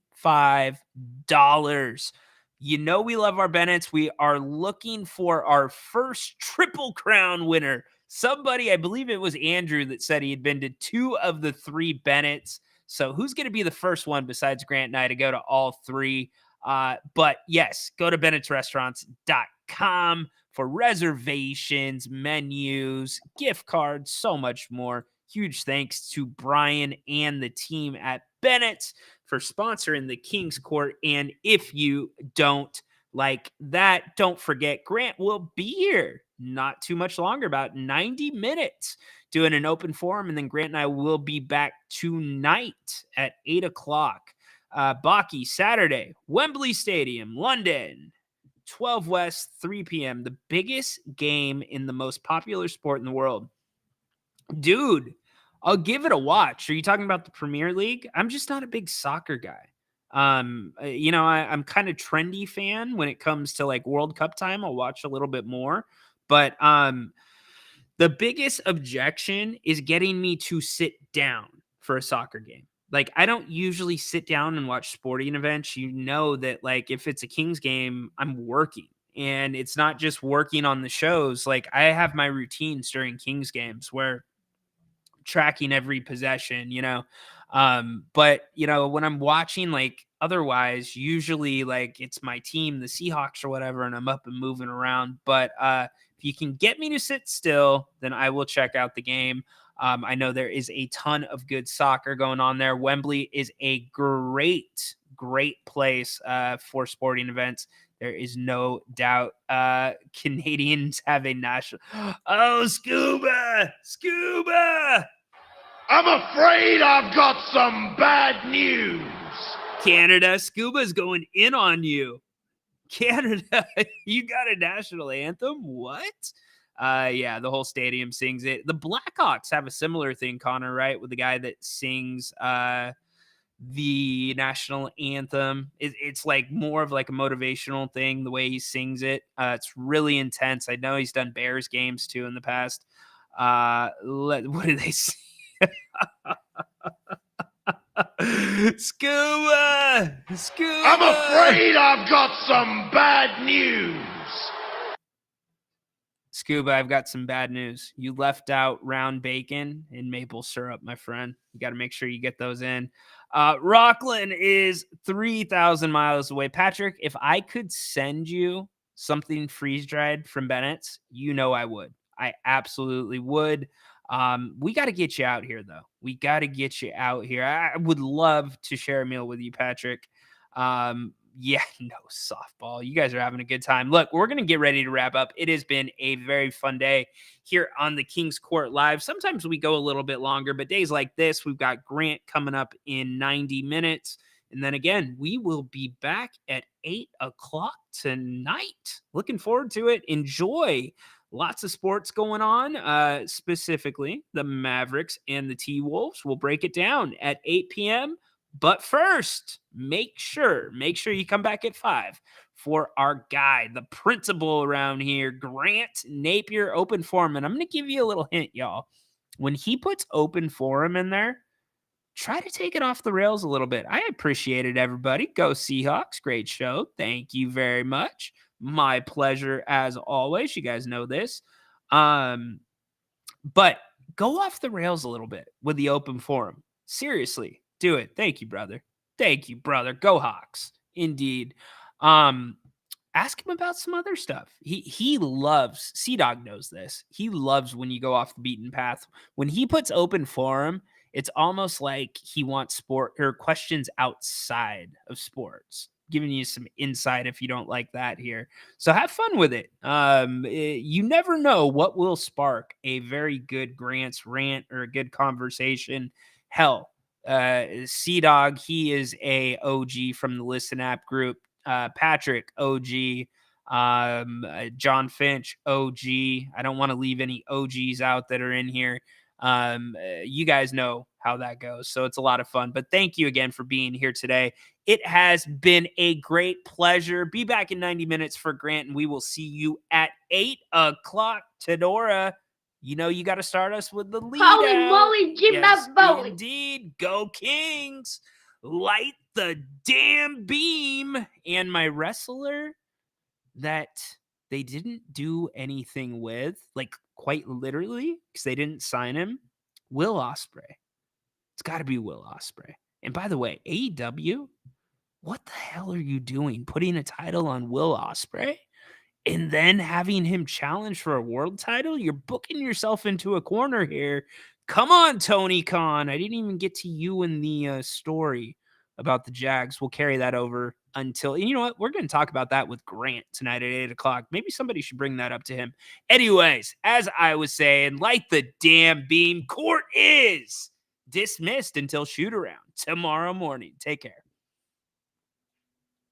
You know we love our Bennett's. We are looking for our first Triple Crown winner. Somebody, I believe it was Andrew, that said he had been to 2 of the 3 Bennett's. So who's going to be the first one besides Grant and I to go to all 3? But yes, go to Bennett'sRestaurants.com for reservations, menus, gift cards, so much more. Huge thanks to Brian and the team at Bennett's for sponsoring the King's Court. And if you don't like that, don't forget Grant will be here not too much longer, about 90 minutes, doing an open forum. And then Grant and I will be back tonight at 8 o'clock. Baki, Saturday, Wembley Stadium, London. 12 West, 3 p.m. The biggest game in the most popular sport in the world. Dude, I'll give it a watch. Are you talking about the Premier League? I'm just not a big soccer guy. I'm kind of trendy fan when it comes to like World Cup time. I'll watch a little bit more. But the biggest objection is getting me to sit down for a soccer game. Like, I don't usually sit down and watch sporting events. You know that, like, if it's a Kings game, I'm working. And it's not just working on the shows. Like, I have my routines during Kings games where tracking every possession, But, when I'm watching, like, otherwise, usually, like, it's my team, the Seahawks or whatever, and I'm up and moving around. But if you can get me to sit still, then I will check out the game. I know there is a ton of good soccer going on there. Wembley is a great place for sporting events. There is no doubt. Canadians have a national. Oh, Scuba! I'm afraid I've got some bad news. Canada, Scuba's going in on you. Canada, you got a national anthem? What? Yeah, the whole stadium sings it. The Blackhawks have a similar thing, Connor, right? With the guy that sings the national anthem. It's like more of like a motivational thing, the way he sings it. It's really intense. I know he's done Bears games too in the past. What do they say? Scuba! I'm afraid I've got some bad news. Scuba, I've got some bad news. You left out round bacon and maple syrup, my friend. You got to make sure you get those in. Rockland is 3,000 miles away. Patrick, if I could send you something freeze-dried from Bennett's, I would. I absolutely would. We got to get you out here, though. We got to get you out here. I would love to share a meal with you, Patrick. Yeah, no softball. You guys are having a good time. Look, we're going to get ready to wrap up. It has been a very fun day here on the King's Court Live. Sometimes we go a little bit longer, but days like this, we've got Grant coming up in 90 minutes. And then again, we will be back at 8 o'clock tonight. Looking forward to it. Enjoy. Lots of sports going on, specifically the Mavericks and the T-Wolves. We'll break it down at 8 p.m. But first, make sure you come back at 5 for our guy, the principal around here, Grant Napier, Open Forum. And I'm going to give you a little hint, y'all. When he puts Open Forum in there, try to take it off the rails a little bit. I appreciate it, everybody. Go Seahawks. Great show. Thank you very much. My pleasure as always. You guys know this. But go off the rails a little bit with the Open Forum. Seriously. Do it. Thank you, brother. Thank you, brother. Go Hawks. Indeed. Ask him about some other stuff. He loves, C-Dog knows this. He loves when you go off the beaten path. When he puts Open Forum, it's almost like he wants sport or questions outside of sports, giving you some insight if you don't like that here. So have fun with it. You never know what will spark a very good Grant's rant or a good conversation. Hell, C-Dog, he is a OG from the Listen App group. Patrick, OG. John Finch, OG. I don't want to leave any OGs out that are in here. You guys know how that goes. So it's a lot of fun. But thank you again for being here today. It has been a great pleasure. Be back in 90 minutes for Grant, and we will see you at 8 o'clock. Tedora, you know you got to start us with the lead Holy out. moly, Jimbo Yes, Bowling. indeed. Go Kings. Light the damn beam. And my wrestler that they didn't do anything with, like quite literally, because they didn't sign him, Will Ospreay. It's got to be Will Ospreay. And by the way, AEW, what the hell are you doing? Putting a title on Will Ospreay and then having him challenge for a world title? You're booking yourself into a corner here. Come on, Tony Khan. I didn't even get to you in the story about the Jags. We'll carry that over until, you know what? We're going to talk about that with Grant tonight at 8 o'clock. Maybe somebody should bring that up to him. Anyways, as I was saying, light the damn beam. Court is dismissed until shoot around tomorrow morning. Take care.